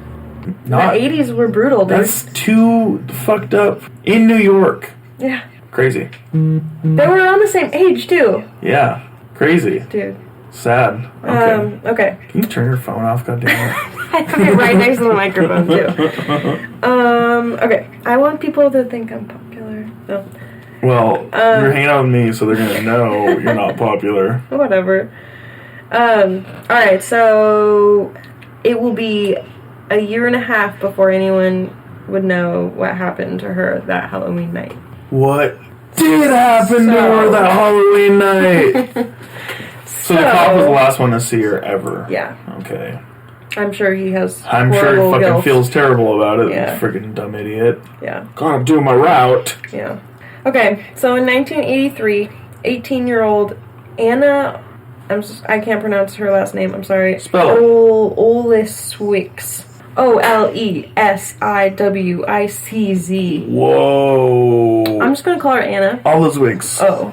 The 80s were brutal, dude. That's too fucked up. In New York. Yeah. Crazy. They were around the same age, too. Yeah. Crazy. Dude. Sad. Okay. Okay. Can you turn your phone off, goddammit? I have it right next to the microphone, too. Okay. I want people to think I'm popular. No. Well, you're hanging out with me, so they're gonna know you're not popular. Whatever. Alright, so it will be a year and a half before anyone would know what happened to her that Halloween night. What did happen to her that Halloween night? So the cop was the last one to see her ever. Yeah. Okay. I'm sure he has. I'm sure he fucking guilt. feels terrible about it. Yeah. Freaking dumb idiot. Yeah. Gotta do my route. Yeah. Okay, so in 1983, 18-year-old Anna, I can't pronounce her last name, I'm sorry. Spell it. Oleswicz. Oleswiczz. Whoa. I'm just gonna call her Anna. Oleswicz. Oh.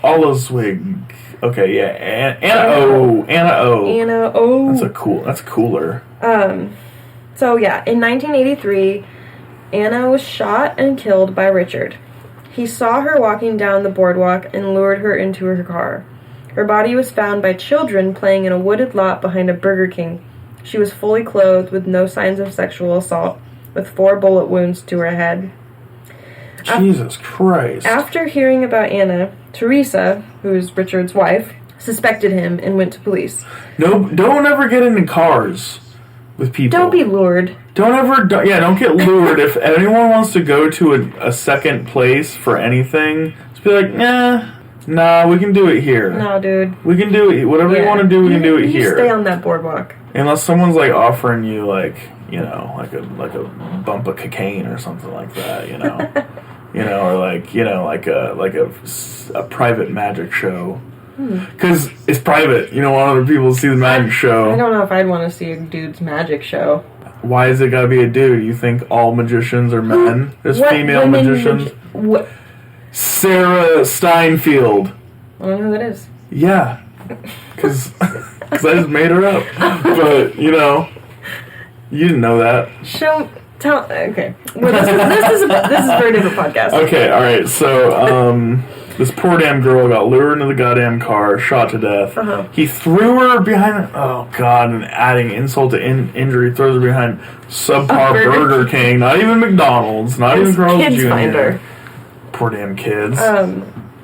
Oleswig. Okay, yeah. Anna O. Anna O. That's cooler. So yeah, in 1983, Anna was shot and killed by Richard. He saw her walking down the boardwalk and lured her into her car. Her body was found by children playing in a wooded lot behind a Burger King. She was fully clothed with no signs of sexual assault, with 4 bullet wounds to her head. Jesus Christ. After hearing about Anna, Teresa, who is Richard's wife, suspected him and went to police. No, don't ever get into cars with people. Don't be lured. Don't get lured. If anyone wants to go to a second place for anything, just be like, nah, we can do it here. No, dude. We can do it. Whatever you want to do, we can do it here. Stay on that boardwalk. Unless someone's like offering you like a bump of cocaine or something like that, or like a private magic show. Because it's private. You don't want other people to see the magic show. I don't know if I'd want to see a dude's magic show. Why is it gotta be a dude? You think all magicians are men? There's female magicians? What? Sarah Steinfeld. I don't know who that is. Yeah. Because I just made her up. But, you didn't know that. Okay. Well, this is a very different podcast. Okay, alright. So, this poor damn girl got lured into the goddamn car, shot to death. Uh-huh. He threw her behind, oh god, and adding insult to injury, throws her behind subpar Burger King, not even McDonald's, not even Carl's kids Jr. Find her. Poor damn kids.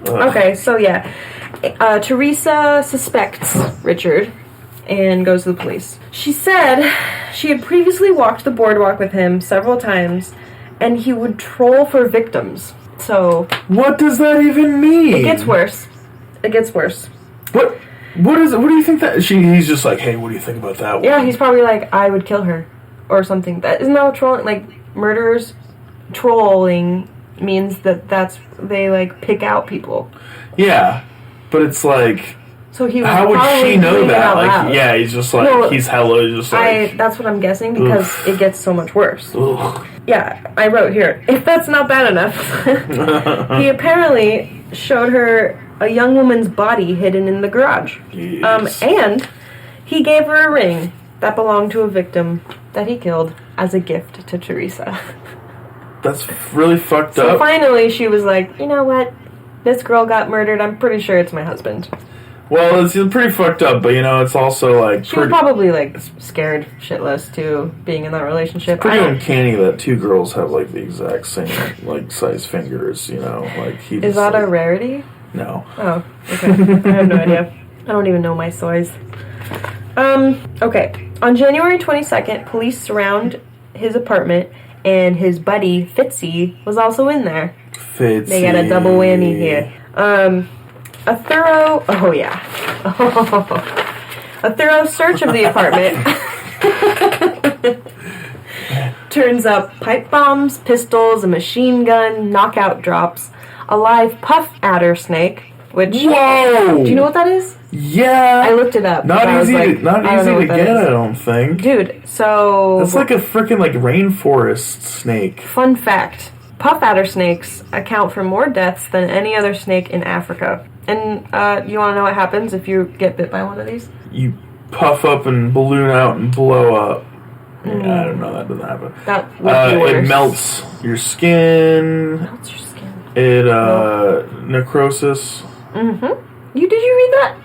Okay, so yeah. Teresa suspects Richard and goes to the police. She said she had previously walked the boardwalk with him several times, and he would troll for victims. So what does that even mean? It gets worse. What is it? What do you think that he's just like, hey, what do you think about that one? Yeah, he's probably like, I would kill her or something. Isn't that what trolling, like murderers trolling means that's they like pick out people. Yeah. But it's like, so he how would she know that? Like, yeah, he's just like, he's hella just like... that's what I'm guessing, because it gets so much worse. Ugh. Yeah, I wrote here, if that's not bad enough, he apparently showed her a young woman's body hidden in the garage. And he gave her a ring that belonged to a victim that he killed as a gift to Teresa. That's really fucked up. So finally she was like, you know what? This girl got murdered. I'm pretty sure it's my husband. Well, it's pretty fucked up, but it's also like... She was probably like scared shitless too, being in that relationship. Pretty uncanny that 2 girls have like the exact same like size fingers, like he Is that a rarity? No. Oh, okay. I have no idea. I don't even know my size. Okay. On January 22nd, police surround his apartment, and his buddy, Fitzy, was also in there. Fitzy. They got a double whammy here. A thorough search of the apartment turns up pipe bombs, pistols, a machine gun, knockout drops, a live puff adder snake, which... Whoa! Do you know what that is? Yeah. I looked it up. Not easy to get, I don't think. Dude, so... It's like a freaking, like, rainforest snake. Fun fact. Puff adder snakes account for more deaths than any other snake in Africa. And you want to know what happens if you get bit by one of these? You puff up and balloon out and blow up. Yeah, I don't know. That doesn't happen. That would be worse. It melts your skin. Melts your skin. It, necrosis. Mm-hmm. Did you read that?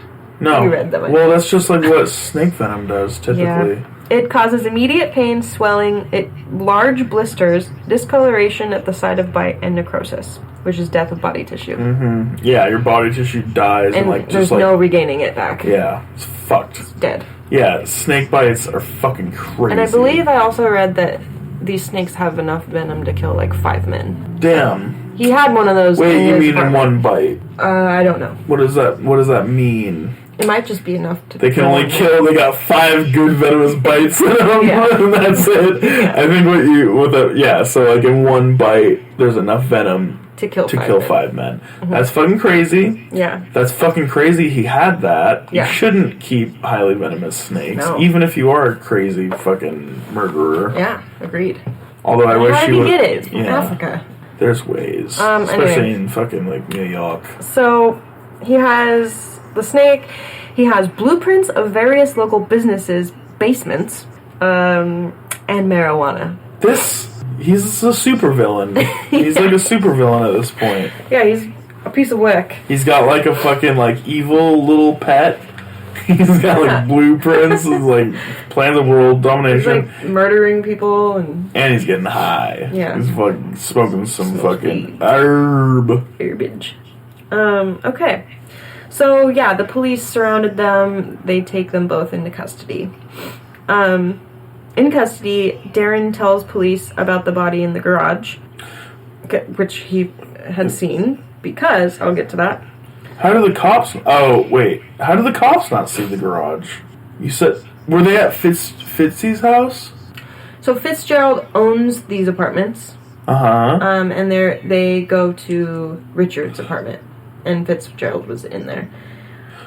No. You read that one. Well, that's just like what snake venom does, typically. Yeah. It causes immediate pain, swelling, large blisters, discoloration at the site of bite, and necrosis, which is death of body tissue. Mm-hmm. Yeah, your body tissue dies. And like, there's no regaining it back. Yeah, it's fucked. It's dead. Yeah, snake bites are fucking crazy. And I believe I also read that these snakes have enough venom to kill like 5 men. Damn. He had one of those. Wait, you mean apartment. in one bite? I don't know. What does that mean? It might just be enough to... They can only kill... They got 5 good venomous bites in them, and that's it. Yeah. I think so like in one bite, there's enough venom to kill 5 men. Mm-hmm. That's fucking crazy. Yeah. That's fucking crazy he had that. Yeah. You shouldn't keep highly venomous snakes, even if you are a crazy fucking murderer. Yeah, agreed. Although I wish how did you would... How did he get it? From Africa. There's ways. Especially in fucking, like, New York. So, he has... the snake, he has blueprints of various local businesses' basements, and marijuana. He's a supervillain. He's like a supervillain at this point. Yeah, he's a piece of work. He's got like a fucking like evil little pet. He's got like blueprints and like plans of world domination. He's like murdering people and he's getting high. Yeah. He's fucking smoking some fucking herbage. Okay. So, yeah, the police surrounded them. They take them both into custody. In custody, Darren tells police about the body in the garage, which he had seen, because, I'll get to that. How do the cops... Oh, wait. How do the cops not see the garage? You said... Were they at Fitzy's house? So, Fitzgerald owns these apartments. Uh-huh. And they go to Richard's apartment. And Fitzgerald was in there.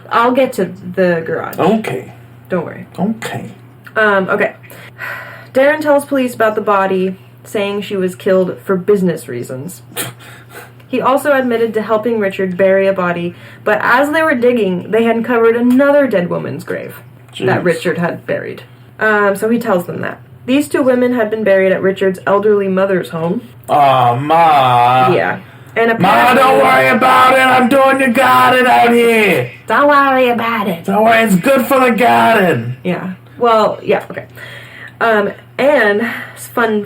I'll get to the garage. Okay. Don't worry. Okay. Okay. Darren tells police about the body, saying she was killed for business reasons. He also admitted to helping Richard bury a body, but as they were digging, they had uncovered another dead woman's grave that Richard had buried. So he tells them that. These 2 women had been buried at Richard's elderly mother's home. Aw, Ma. Yeah. And Ma, don't worry about it. I'm doing your garden out here. Don't worry about it. Don't worry, it's good for the garden. Yeah. Well, yeah, okay. And fun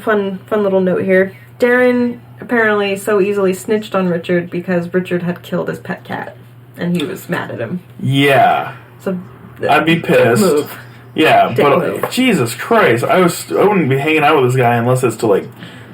little note here. Darren apparently so easily snitched on Richard because Richard had killed his pet cat, and he was mad at him. Yeah. So I'd be pissed. Move. Yeah, but Jesus Christ, I wouldn't be hanging out with this guy unless it's to like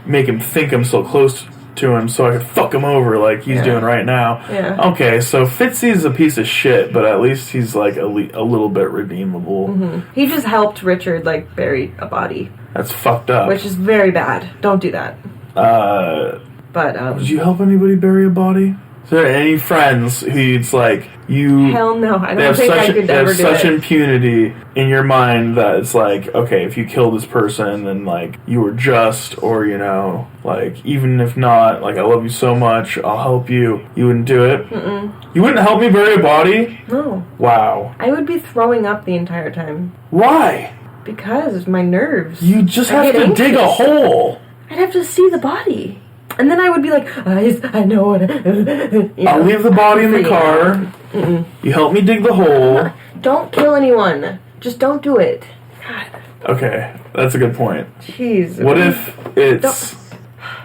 make him think I'm so close to him so I could fuck him over like he's doing right now. Yeah. Okay, so Fitzy's a piece of shit, but at least he's like a little bit redeemable. Mm-hmm. He just helped Richard like bury a body. That's fucked up. Which is very bad. Don't do that. But did you help anybody bury a body? Is there any friends who it's like you? Hell no, I don't think I could ever do it. They have such impunity in your mind that it's like, okay, if you kill this person, then like you were just, or you know, like even if not, like I love you so much, I'll help you. You wouldn't do it. Mm-mm. You wouldn't help me bury a body? No. Wow. I would be throwing up the entire time. Why? Because my nerves. You just have to dig a hole. I'd have to see the body. And then I would be like, I know what... I'll leave the body in the car. Mm-mm. You help me dig the hole. Don't kill anyone. Just don't do it. God. Okay, that's a good point. Jeez. What if it's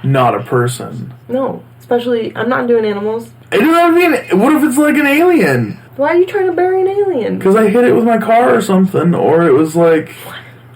not a person? No. Especially, I'm not doing animals. I don't mean, what if it's like an alien? Why are you trying to bury an alien? Because I hit it with my car or something, or it was like...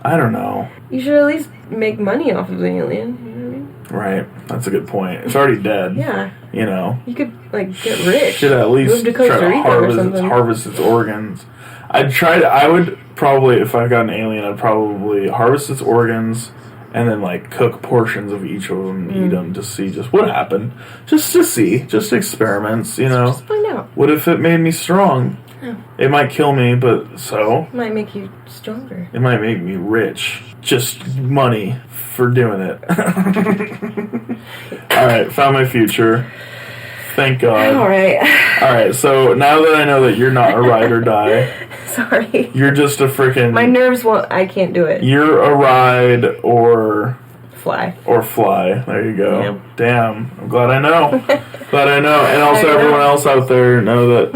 I don't know. You should at least make money off of the alien. You know what I mean? Right. That's a good point. It's already dead. Yeah. You know. You could, like, get rich. Should at least move to try to harvest its organs. I would probably, if I got an alien, I'd probably harvest its organs and then, like, cook portions of each of them and eat them to see just what happened. Just to see. Just experiments, you know. Just find out. What if it made me strong? Oh. It might kill me, but so? It might make you stronger. It might make me rich. Just money for doing it. Alright, found my future. Thank God. Alright, so now that I know that you're not a ride or die. Sorry. You're just a freaking... My nerves won't... I can't do it. You're a ride or... Fly. Or fly. There you go. Yeah. Damn. I'm glad I know. Glad I know. And also everyone else out there know that,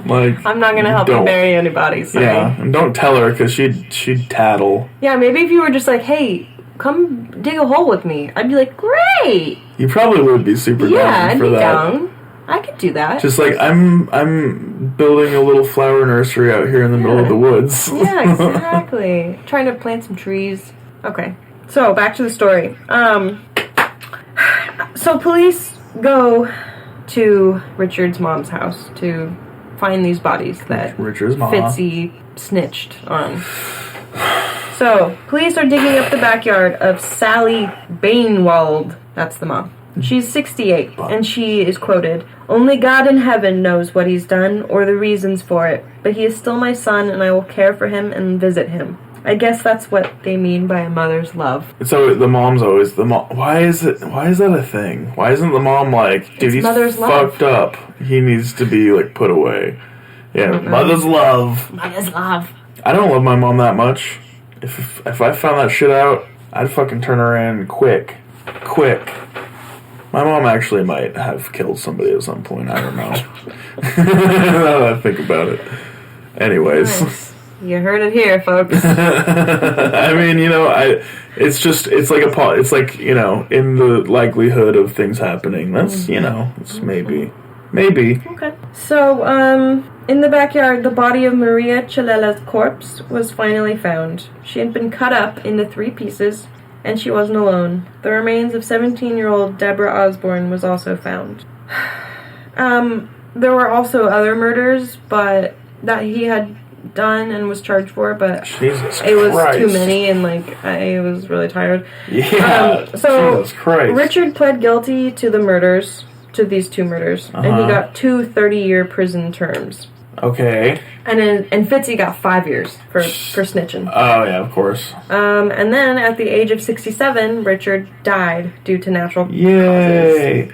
like... I'm not going to help you bury anybody, so... Yeah, and don't tell her, because she'd tattle. Yeah, maybe if you were just like, hey, come dig a hole with me, I'd be like, great! You probably would be super down for that. Yeah, I'd be down. I could do that. Just like, I'm building a little flower nursery out here in the middle of the woods. Yeah, exactly. Trying to plant some trees. Okay. So, back to the story. So police go to Richard's mom's house to find these bodies that Richard's mom. Fitzy snitched on. So, police are digging up the backyard of Sally Bainwald. That's the mom. She's 68, and she is quoted, "Only God in heaven knows what he's done or the reasons for it, but he is still my son, and I will care for him and visit him." I guess that's what they mean by a mother's love. So the mom's always the mom. Why is that a thing? Why isn't the mom like, dude, he's fucked up. He needs to be like put away. Yeah, mother's love. Mother's love. I don't love my mom that much. If I found that shit out, I'd fucking turn her in quick. My mom actually might have killed somebody at some point. I don't know. Now that I think about it. Anyways. Nice. You heard it here, folks. I mean, it's like, in the likelihood of things happening. That's, it's maybe. Okay. So, in the backyard, the body of Maria Chalela's corpse was finally found. She had been cut up into 3 pieces, and she wasn't alone. The remains of 17-year-old Deborah Osborne was also found. There were also other murders, but that he had done and was charged for, but it was too many, and I was really tired. Yeah. So Jesus Christ. Richard pled guilty to these 2 murders, and he got 2 30-year prison terms. Okay. And Fitzy got 5 years for snitching. Oh yeah, of course. And then at the age of 67, Richard died due to natural causes. Yay.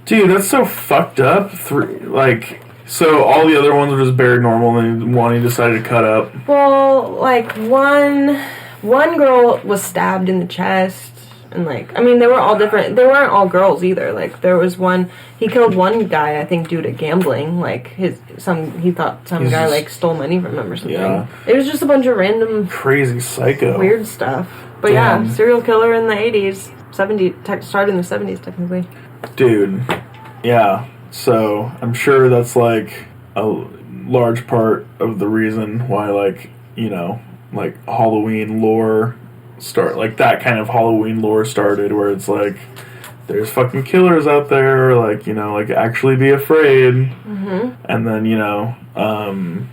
Dude, that's so fucked up. So all the other ones were just buried normal, and then one he decided to cut up. Well, one girl was stabbed in the chest, and they were all different. They weren't all girls either. There was one, he killed one guy, I think, due to gambling. He thought some guy stole money from him or something. Yeah. It was just a bunch of random crazy psycho weird stuff. But yeah, serial killer in the 80s, started in the 70s technically. Dude, yeah. So, I'm sure that's, a large part of the reason why, Halloween lore that kind of Halloween lore started, where it's, there's fucking killers out there, actually be afraid. Mm-hmm. And then,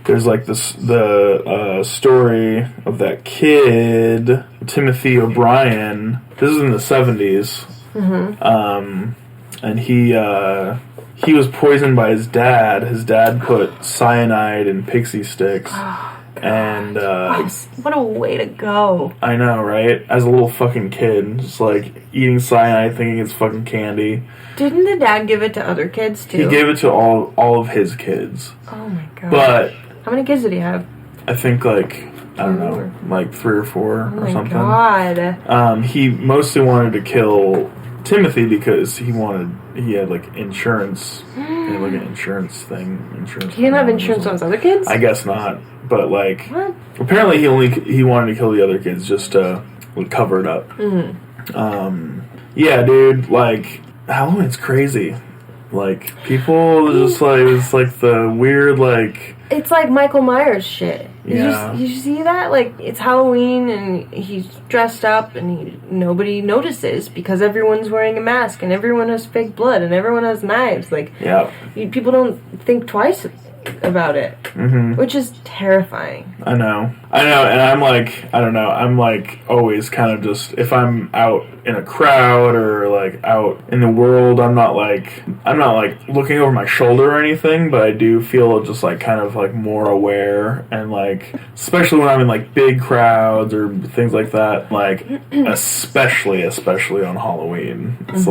there's, the story of that kid, Timothy O'Brien. This is in the 70s. Mm-hmm. And he was poisoned by his dad. His dad put cyanide in pixie sticks. Oh, God. And, what a way to go. I know, right? As a little fucking kid. Just, eating cyanide, thinking it's fucking candy. Didn't the dad give it to other kids, too? He gave it to all of his kids. Oh, my God. But... how many kids did he have? I think, I don't know, 3 or 4 or something. Oh, my God. He mostly wanted to kill Timothy because he had insurance. He had an insurance thing. He didn't have insurance on his other kids? I guess not. But what? Apparently he wanted to kill the other kids just to cover it up. Mm-hmm. Yeah, dude, Halloween's crazy. People just it's the weird it's like Michael Myers shit. Yeah. You see that? It's Halloween and he's dressed up and nobody notices because everyone's wearing a mask and everyone has fake blood and everyone has knives. Yeah. People don't think twice about it, which is terrifying. I know, and I'm like, I don't know, I'm like always kind of just, if I'm out in a crowd or like out in the world, I'm not like looking over my shoulder or anything, but I do feel just like kind of like more aware, and like, especially when I'm in like big crowds or things like that, like especially on Halloween, it's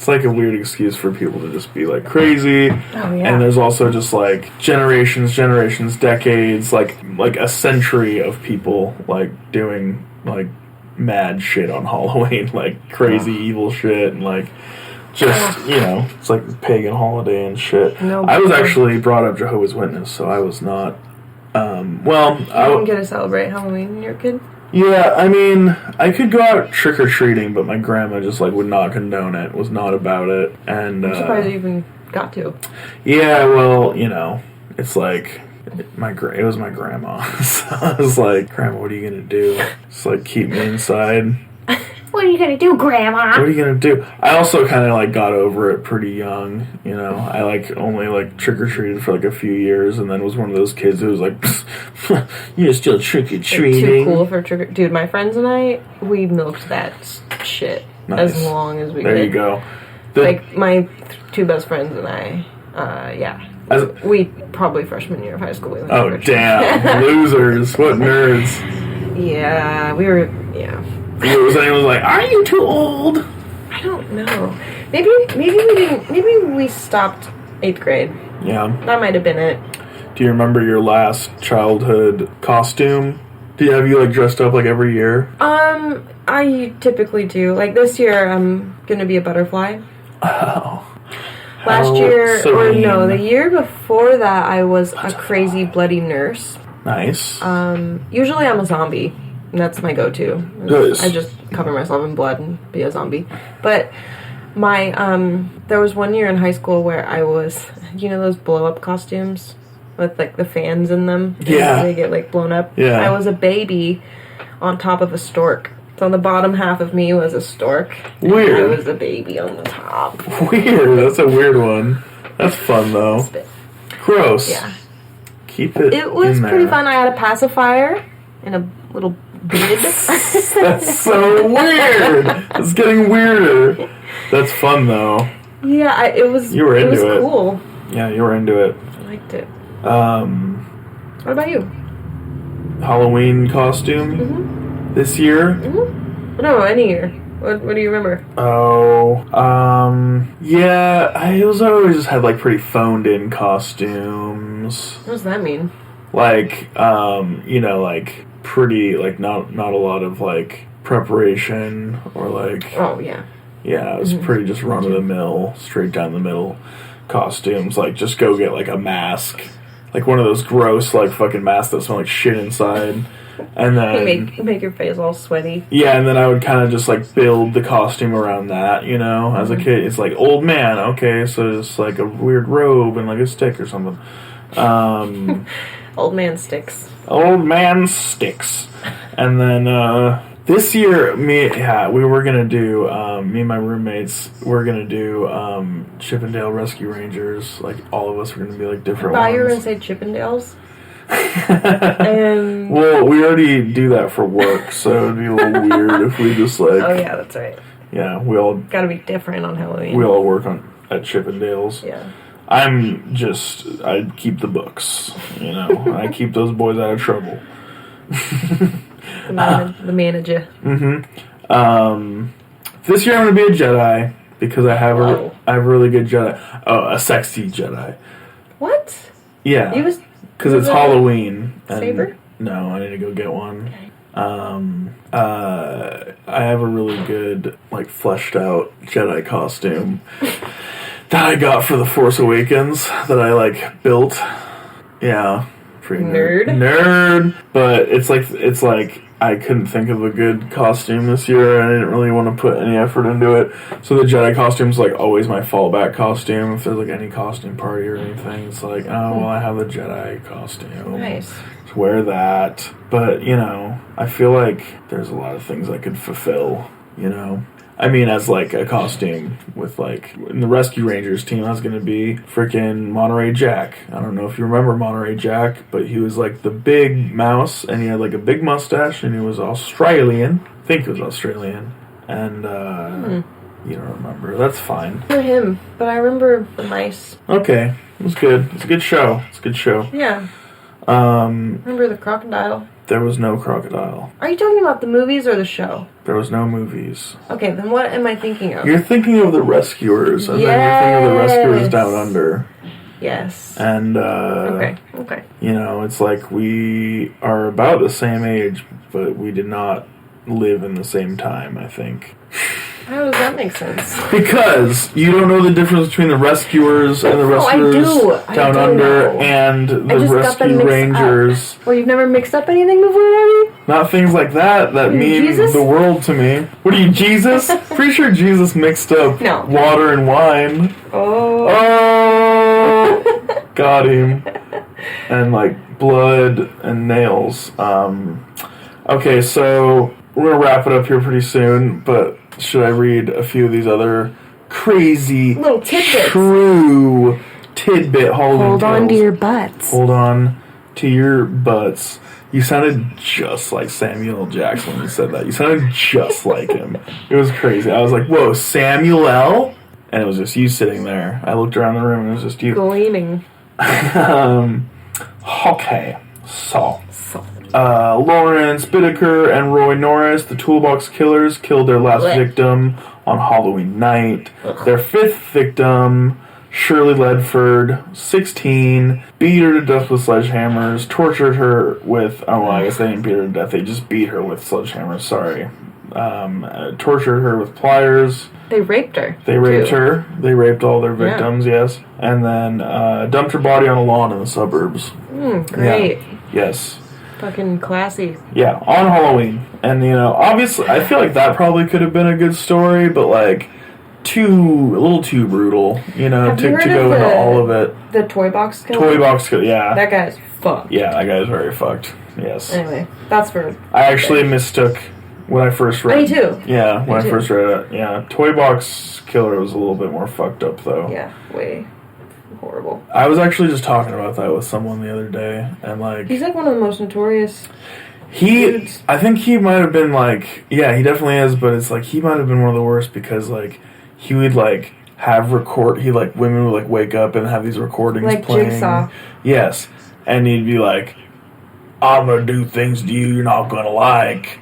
like a weird excuse for people to just be like crazy. Oh, yeah. And there's also just like generations, decades, like a century of people like doing like mad shit on Halloween, like crazy evil shit, and like just, you know, it's like a pagan holiday and shit. No, I was actually brought up Jehovah's Witness, so I was not you didn't get to celebrate Halloween when you were a kid? Yeah, I mean, I could go out trick-or-treating, but my grandma just, like, would not condone it, was not about it, and, I'm surprised you even got to. Yeah, well, you know, it's like, it was my grandma, so I was like, Grandma, what are you gonna do? Just, like, keep me inside. What are you gonna do, Grandma? What are you gonna do? I also kind of, like, got over it pretty young, you know. I, like, only, like, trick-or-treated for, like, a few years, and then was one of those kids who was like, you're still trick-or-treating. Too cool for trick-or-treating. Dude, my friends and I, we milked that shit as long as we could. There you go. Like, my two best friends and I, yeah. We probably freshman year of high school. We went oh, damn. Losers. What nerds. Yeah, we were, yeah. Was anyone like, are you too old? I don't know. Maybe we didn't. Maybe we stopped 8th grade. Yeah, that might have been it. Do you remember your last childhood costume? Have you like dressed up like every year? I typically do. Like this year, I'm gonna be a butterfly. Oh. Last year, or no, the year before that, I was a crazy bloody nurse. Nice. Usually I'm a zombie. And that's my go-to. Nice. I just cover myself in blood and be a zombie. But my there was one year in high school where I was, you know, those blow-up costumes with like the fans in them. Yeah. They get like blown up. Yeah. I was a baby on top of a stork. So on the bottom half of me was a stork. Weird. And I was a baby on the top. Weird. That's a weird one. That's fun though. Gross. Yeah. Keep it. It was in there. pretty fun. I had a pacifier and a little bid. That's so weird. It's getting weirder. That's fun though. Yeah, it was. You were into it. It was cool. Yeah, you were into it. I liked it. What about you? Halloween costume this year? No, any year. What do you remember? Oh, yeah, I always just had like pretty phoned in costumes. What does that mean? Like, you know, like pretty, like not a lot of like preparation or like. Oh yeah. Yeah, it was pretty just run of the mill, straight down the middle costumes. Like, just go get like a mask, like one of those gross like fucking masks that smell like shit inside, and then make your face all sweaty. Yeah, and then I would kind of just like build the costume around that, you know. As a kid, it's like old man, okay, so it's like a weird robe and like a stick or something. Old man sticks. Old man sticks, and then. This year, we were gonna do, me and my roommates were gonna do, Chippendale Rescue Rangers. Like, all of us were gonna be, like, different ones. I thought you were gonna say Chippendales. Well, we already do that for work, so it'd be a little weird if we just, like... Oh, yeah, that's right. Yeah, we all... Gotta be different on Halloween. We all work at Chippendales. Yeah. I keep the books, you know. I keep those boys out of trouble. The manager. This year I'm gonna be a Jedi because I have a really good Jedi. Oh, a sexy Jedi. What? Yeah. Because it's Halloween. Saber? No, I need to go get one. Okay. I have a really good, like, fleshed out Jedi costume that I got for The Force Awakens that I, like, built. Yeah. Pretty nerd. But it's like I couldn't think of a good costume this year. I didn't really want to put any effort into it. So the Jedi costume's like always my fallback costume. If there's like any costume party or anything, it's like, oh, well, I have the Jedi costume. Nice. Just wear that. But, you know, I feel like there's a lot of things I could fulfill you know. I mean, as, like, a costume with, like, in the Rescue Rangers team, I was going to be freaking Monterey Jack. I don't know if you remember Monterey Jack, but he was, like, the big mouse, and he had, like, a big mustache, and he was Australian. I think he was Australian. And, you don't remember. That's fine. For him, but I remember the mice. Okay. It was good. It's a good show. Yeah. Remember the crocodile? There was no crocodile. Are you talking about the movies or the show? There was no movies. Okay, then what am I thinking of? You're thinking of the Rescuers, and then you're thinking of the Rescuers Down Under. Yes. And, Okay. you know, it's like we are about the same age, but we did not live in the same time, I think. How does that make sense? Because you don't know the difference between the Rescuers and the Rescuers Down Under and the Rescue Rangers. Well, you've never mixed up anything before, Robbie? Not things like that mean Jesus? the world to me. What are you, Jesus? Pretty sure Jesus mixed up water and wine. Oh. Got him. And, like, blood and nails. Okay, so we're going to wrap it up here pretty soon, but should I read a few of these other crazy, little tidbits, true tidbit Halloween Hold on tales? to your butts. Hold on to your butts. You sounded just like Samuel L. Jackson when you said that. You sounded just like him. It was crazy. I was like, whoa, Samuel L.? And it was just you sitting there. I looked around the room and it was just you. Gleaming. Okay, so Lawrence Bittaker and Roy Norris, the Toolbox Killers, killed their last victim on Halloween night. Their fifth victim, Shirley Ledford, 16, beat her to death with sledgehammers, tortured her with... Oh, well, I guess they didn't beat her to death. They just beat her with sledgehammers, sorry. Tortured her with pliers. They raped her. They raped her. They raped all their victims, yes. And then dumped her body on a lawn in the suburbs. Great. Yeah. Yes. Fucking classy. Yeah, on Halloween. And, you know, obviously, I feel like that probably could have been a good story, but, like, a little too brutal, you know, to go into all of it. The Toy Box Killer? Toy Box Killer, yeah. That guy's fucked. Yeah, that guy's very fucked, yes. Anyway, that's for... I actually mistook when I first read it. Me too. Yeah, when I first read it, yeah. Toy Box Killer was a little bit more fucked up, though. Yeah, way horrible. I was actually just talking about that with someone the other day, and, like... He's, like, one of the most notorious dudes. I think he might have been, like... Yeah, he definitely is, but it's, like, he might have been one of the worst because, like, he would, like, women would, like, wake up and have these recordings like playing. Jigsaw. Yes. And he'd be like, I'm gonna do things to you you're not gonna like,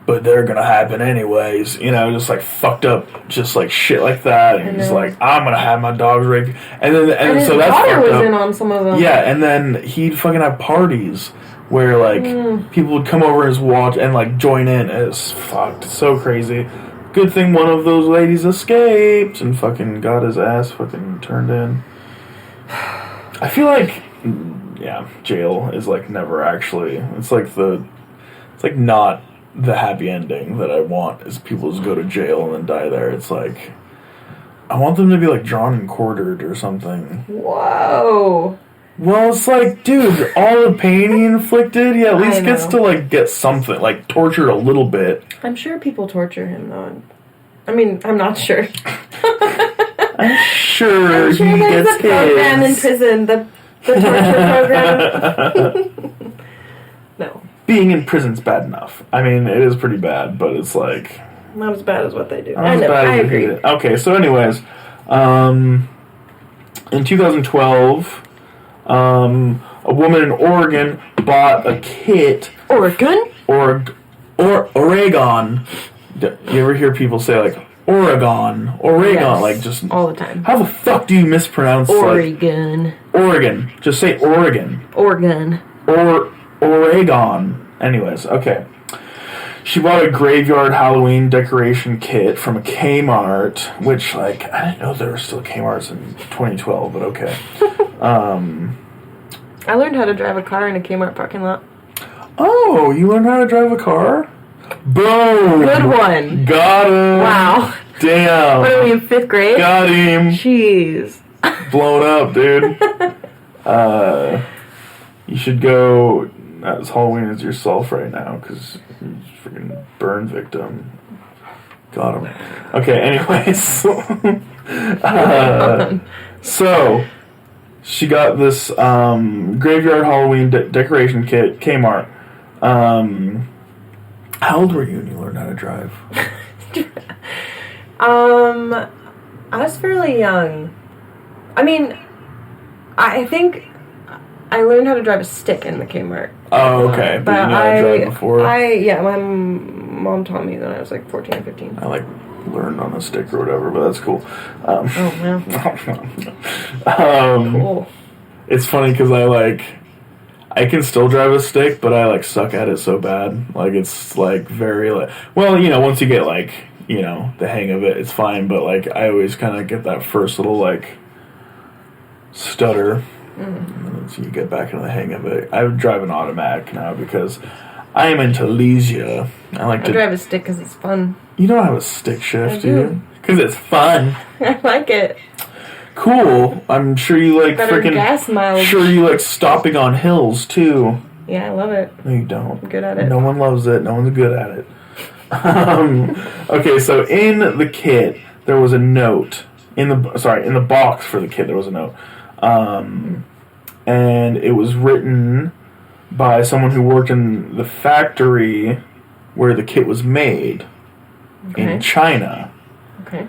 but they're gonna happen anyways. You know, just, like, fucked up, just, like, shit like that. And he's like, I'm gonna have my dogs rape you. And his so that's daughter fucked was up. in on some of them. Yeah, and then he'd fucking have parties where, like, people would come over and just watch and, like, join in. It's fucked. It's so crazy. Good thing one of those ladies escaped and fucking got his ass fucking turned in. I feel like, yeah, jail is, like, never actually... It's like not the happy ending that I want is people just go to jail and then die there. It's like... I want them to be, like, drawn and quartered or something. Whoa. Well, it's like, dude, all the pain he inflicted, he at least gets to, like, get something, like, tortured a little bit. I'm sure people torture him, though. I mean, I'm not sure. I'm sure he there's gets a program in prison, the torture program. No. Being in prison's bad enough. I mean, it is pretty bad, but it's, like... Not as bad as what they do. I agree. Okay, so anyways, in 2012... a woman in Oregon bought a kit. Oregon? Oregon. You ever hear people say, like, Oregon? Yes, like, just... all the time. How the fuck do you mispronounce, Oregon. Like, Oregon. Just say Oregon. Oregon. Oregon. Anyways, okay. She bought a graveyard Halloween decoration kit from a Kmart, which, like, I didn't know there were still Kmarts in 2012, but okay. I learned how to drive a car in a Kmart parking lot. Oh, you learned how to drive a car? Boom! Good one. Got him. Wow. Damn. What are we in 5th grade? Got him. Jeez. Blown up, dude. You should go as Halloween as yourself right now, because you're a freaking burn victim. Got him. Okay, anyways. So, she got this graveyard Halloween decoration kit, Kmart. How old were you when you learned how to drive? I was fairly young. I mean, I think I learned how to drive a stick in the Kmart. Oh, okay. But you know how to drive before? My mom taught me when I was like 14 or 15. I learned on a stick or whatever, but that's cool. Cool. It's funny because I can still drive a stick, but I suck at it so bad. It's very once you get the hang of it, it's fine. But I always kind of get that first little stutter. And so you get back into the hang of it. I would drive an automatic now because I am into leisure. I drive a stick because it's fun. You don't have a stick shift, do you? Because it's fun. I like it. Cool. I'm sure you freaking gas mileage. Sure you stopping on hills too. Yeah, I love it. No, you don't. I'm good at it. No one loves it. No one's good at it. Okay, so in the kit there was a note. In the box for the kit there was a note. And it was written by someone who worked in the factory where the kit was made in China. Okay.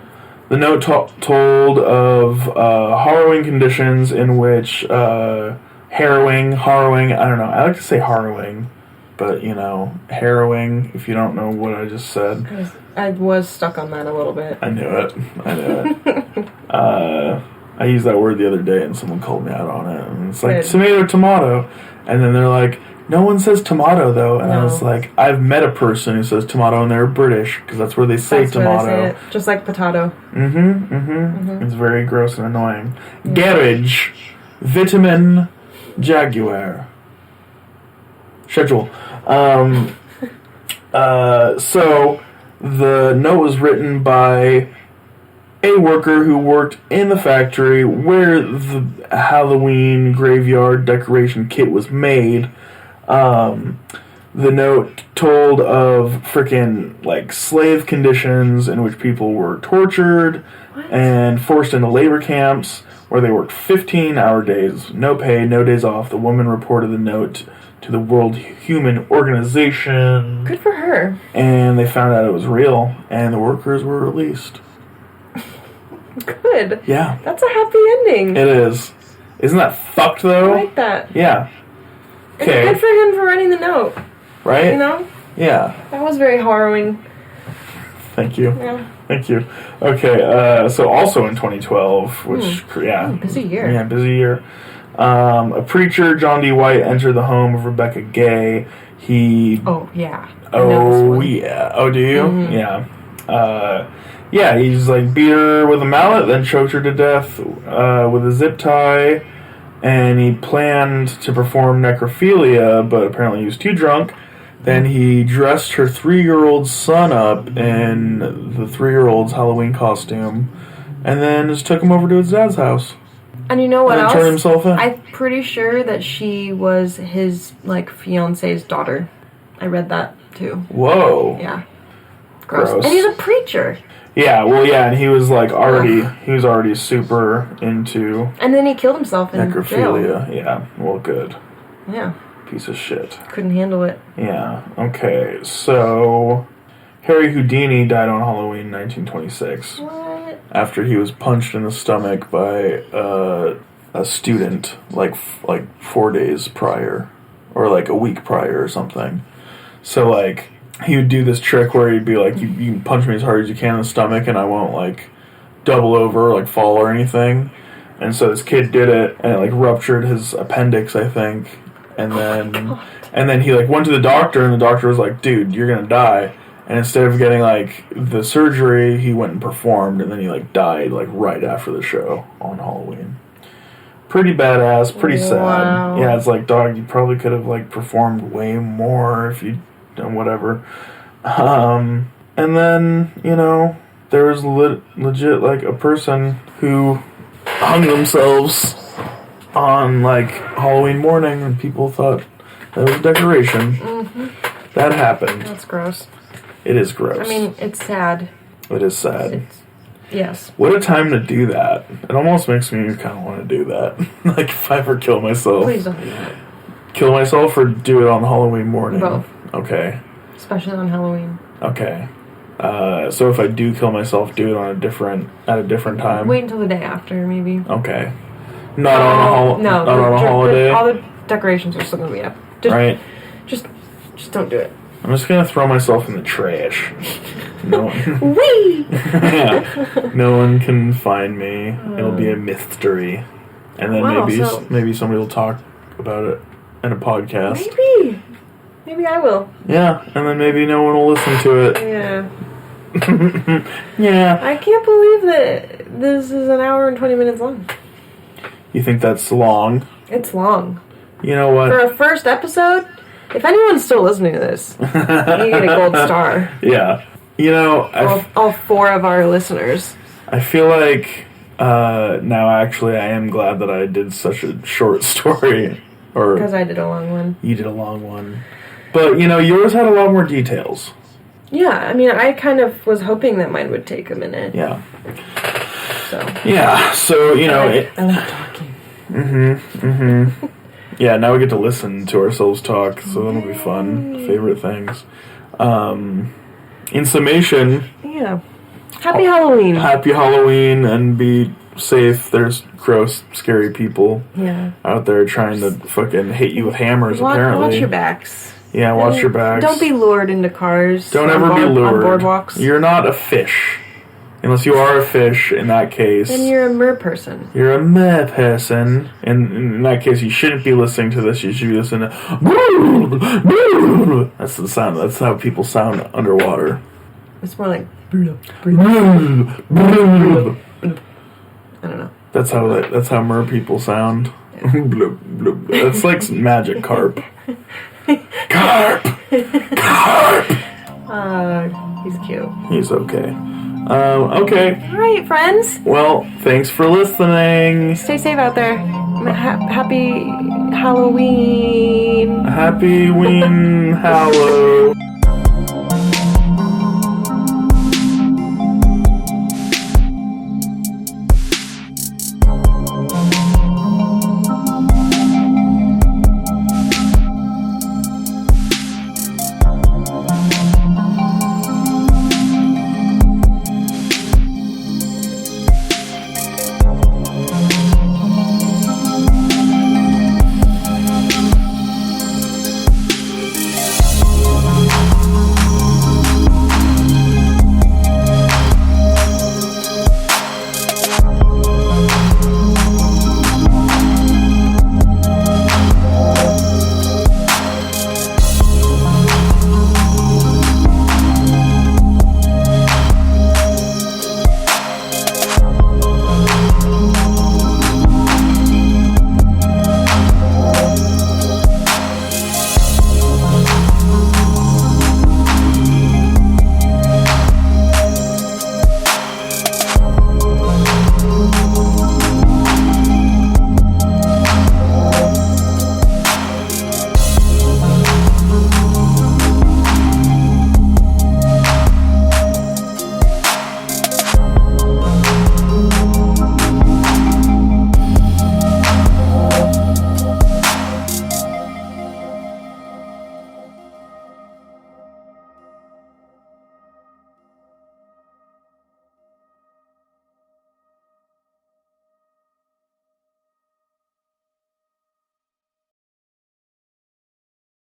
The note told of harrowing conditions in which harrowing, I don't know, I like to say harrowing, but harrowing, if you don't know what I just said. I was stuck on that a little bit. I knew it. I used that word the other day and someone called me out on it. And it's like, tomato, tomato. And then they're like, no one says tomato, though. And I was like, I've met a person who says tomato, and they're British, because that's where they say tomato. Where they say it. Just like potato. It's very gross and annoying. Garage. Vitamin. Jaguar. Schedule. So, the note was written by a worker who worked in the factory where the Halloween graveyard decoration kit was made. The note told of frickin' slave conditions in which people were tortured and forced into labor camps where they worked 15-hour days, no pay, no days off. The woman reported the note to the World Human Organization. Good for her. And they found out it was real, and the workers were released. Good. Yeah. That's a happy ending. It is. Isn't that fucked, though? I like that. Yeah. Okay. Good for him for writing the note. Right? Yeah. That was very harrowing. Thank you. Yeah. Thank you. Okay, so also in 2012, which, busy year. Yeah, busy year. A preacher, John D. White, entered the home of Rebecca Gay. Oh, yeah. Oh, yeah. Oh, do you? Mm-hmm. Yeah. He's beat her with a mallet, then choked her to death with a zip tie, and he planned to perform necrophilia, but apparently he was too drunk. Then he dressed her 3-year-old son up in the 3-year-old's Halloween costume, and then just took him over to his dad's house. And you know what else? Turned himself in. I'm pretty sure that she was his fiance's daughter. I read that too. Whoa. Yeah. Gross. And he's a preacher. Yeah, well, yeah, and he was already super into. And then he killed himself in necrophilia. jail. Yeah. Well, good. Yeah. Piece of shit. Couldn't handle it. Yeah. Okay. So, Harry Houdini died on Halloween 1926. What? After he was punched in the stomach by a student 4 days prior, or a week prior or something. So he would do this trick where he'd be like, you can punch me as hard as you can in the stomach and I won't double over or fall or anything. And so this kid did it and it ruptured his appendix, I think. And then he went to the doctor and the doctor was like, dude, you're gonna die. And instead of getting the surgery, he went and performed, and then he died right after the show on Halloween. Pretty badass, pretty sad. Wow. Yeah, it's dog, you probably could have performed way more if you'd done whatever. And then there was legit a person who hung themselves on Halloween morning, and people thought that was a decoration. Mm-hmm. That happened. That's gross. It is gross. I mean, it's sad. It is sad. Yes. What a time to do that. It almost makes me kind of want to do that. Like, if I ever kill myself. Please don't do that. Kill myself or do it on Halloween morning? Both. Okay. Especially on Halloween. Okay. So if I do kill myself, do it on at a different time? Wait until the day after, maybe. Okay. Not on a holiday? All the decorations are still going to be up. Right. Just don't do it. I'm just going to throw myself in the trash. No one. Whee! Yeah. No one can find me. It'll be a mystery. And then maybe somebody will talk about it in a podcast. Maybe I will. Yeah, and then maybe no one will listen to it. Yeah. Yeah. I can't believe that this is an hour and 20 minutes long. You think that's long? It's long. You know what? For a first episode, if anyone's still listening to this, you get a gold star. Yeah. You know, all 4 of our listeners. I feel like now actually I am glad that I did such a short story. Because I did a long one. You did a long one. But, yours had a lot more details. Yeah, I mean, I kind of was hoping that mine would take a minute. Yeah. So. Yeah, so, I like talking. Mm-hmm. Yeah, now we get to listen to ourselves talk, so that'll be fun. Favorite things. In summation... Yeah. Happy Halloween. Happy Halloween, and be safe. There's gross, scary people out there trying to fucking hit you with hammers, apparently. Watch your backs. Yeah, watch your backs. Don't be lured into cars. Don't ever be lured. On boardwalks. You're not a fish. Unless you are a fish, in that case. Then you're a mer person. You're a mer person. And in that case, you shouldn't be listening to this. You should be listening to... That's the sound. That's how people sound underwater. It's more like... I don't know. That's how mer people sound. Yeah. That's like magic carp. Carp! Carp! He's cute. He's okay. Okay. Alright, friends. Well, thanks for listening. Stay safe out there. Happy Halloween. Happy Ween Hallow.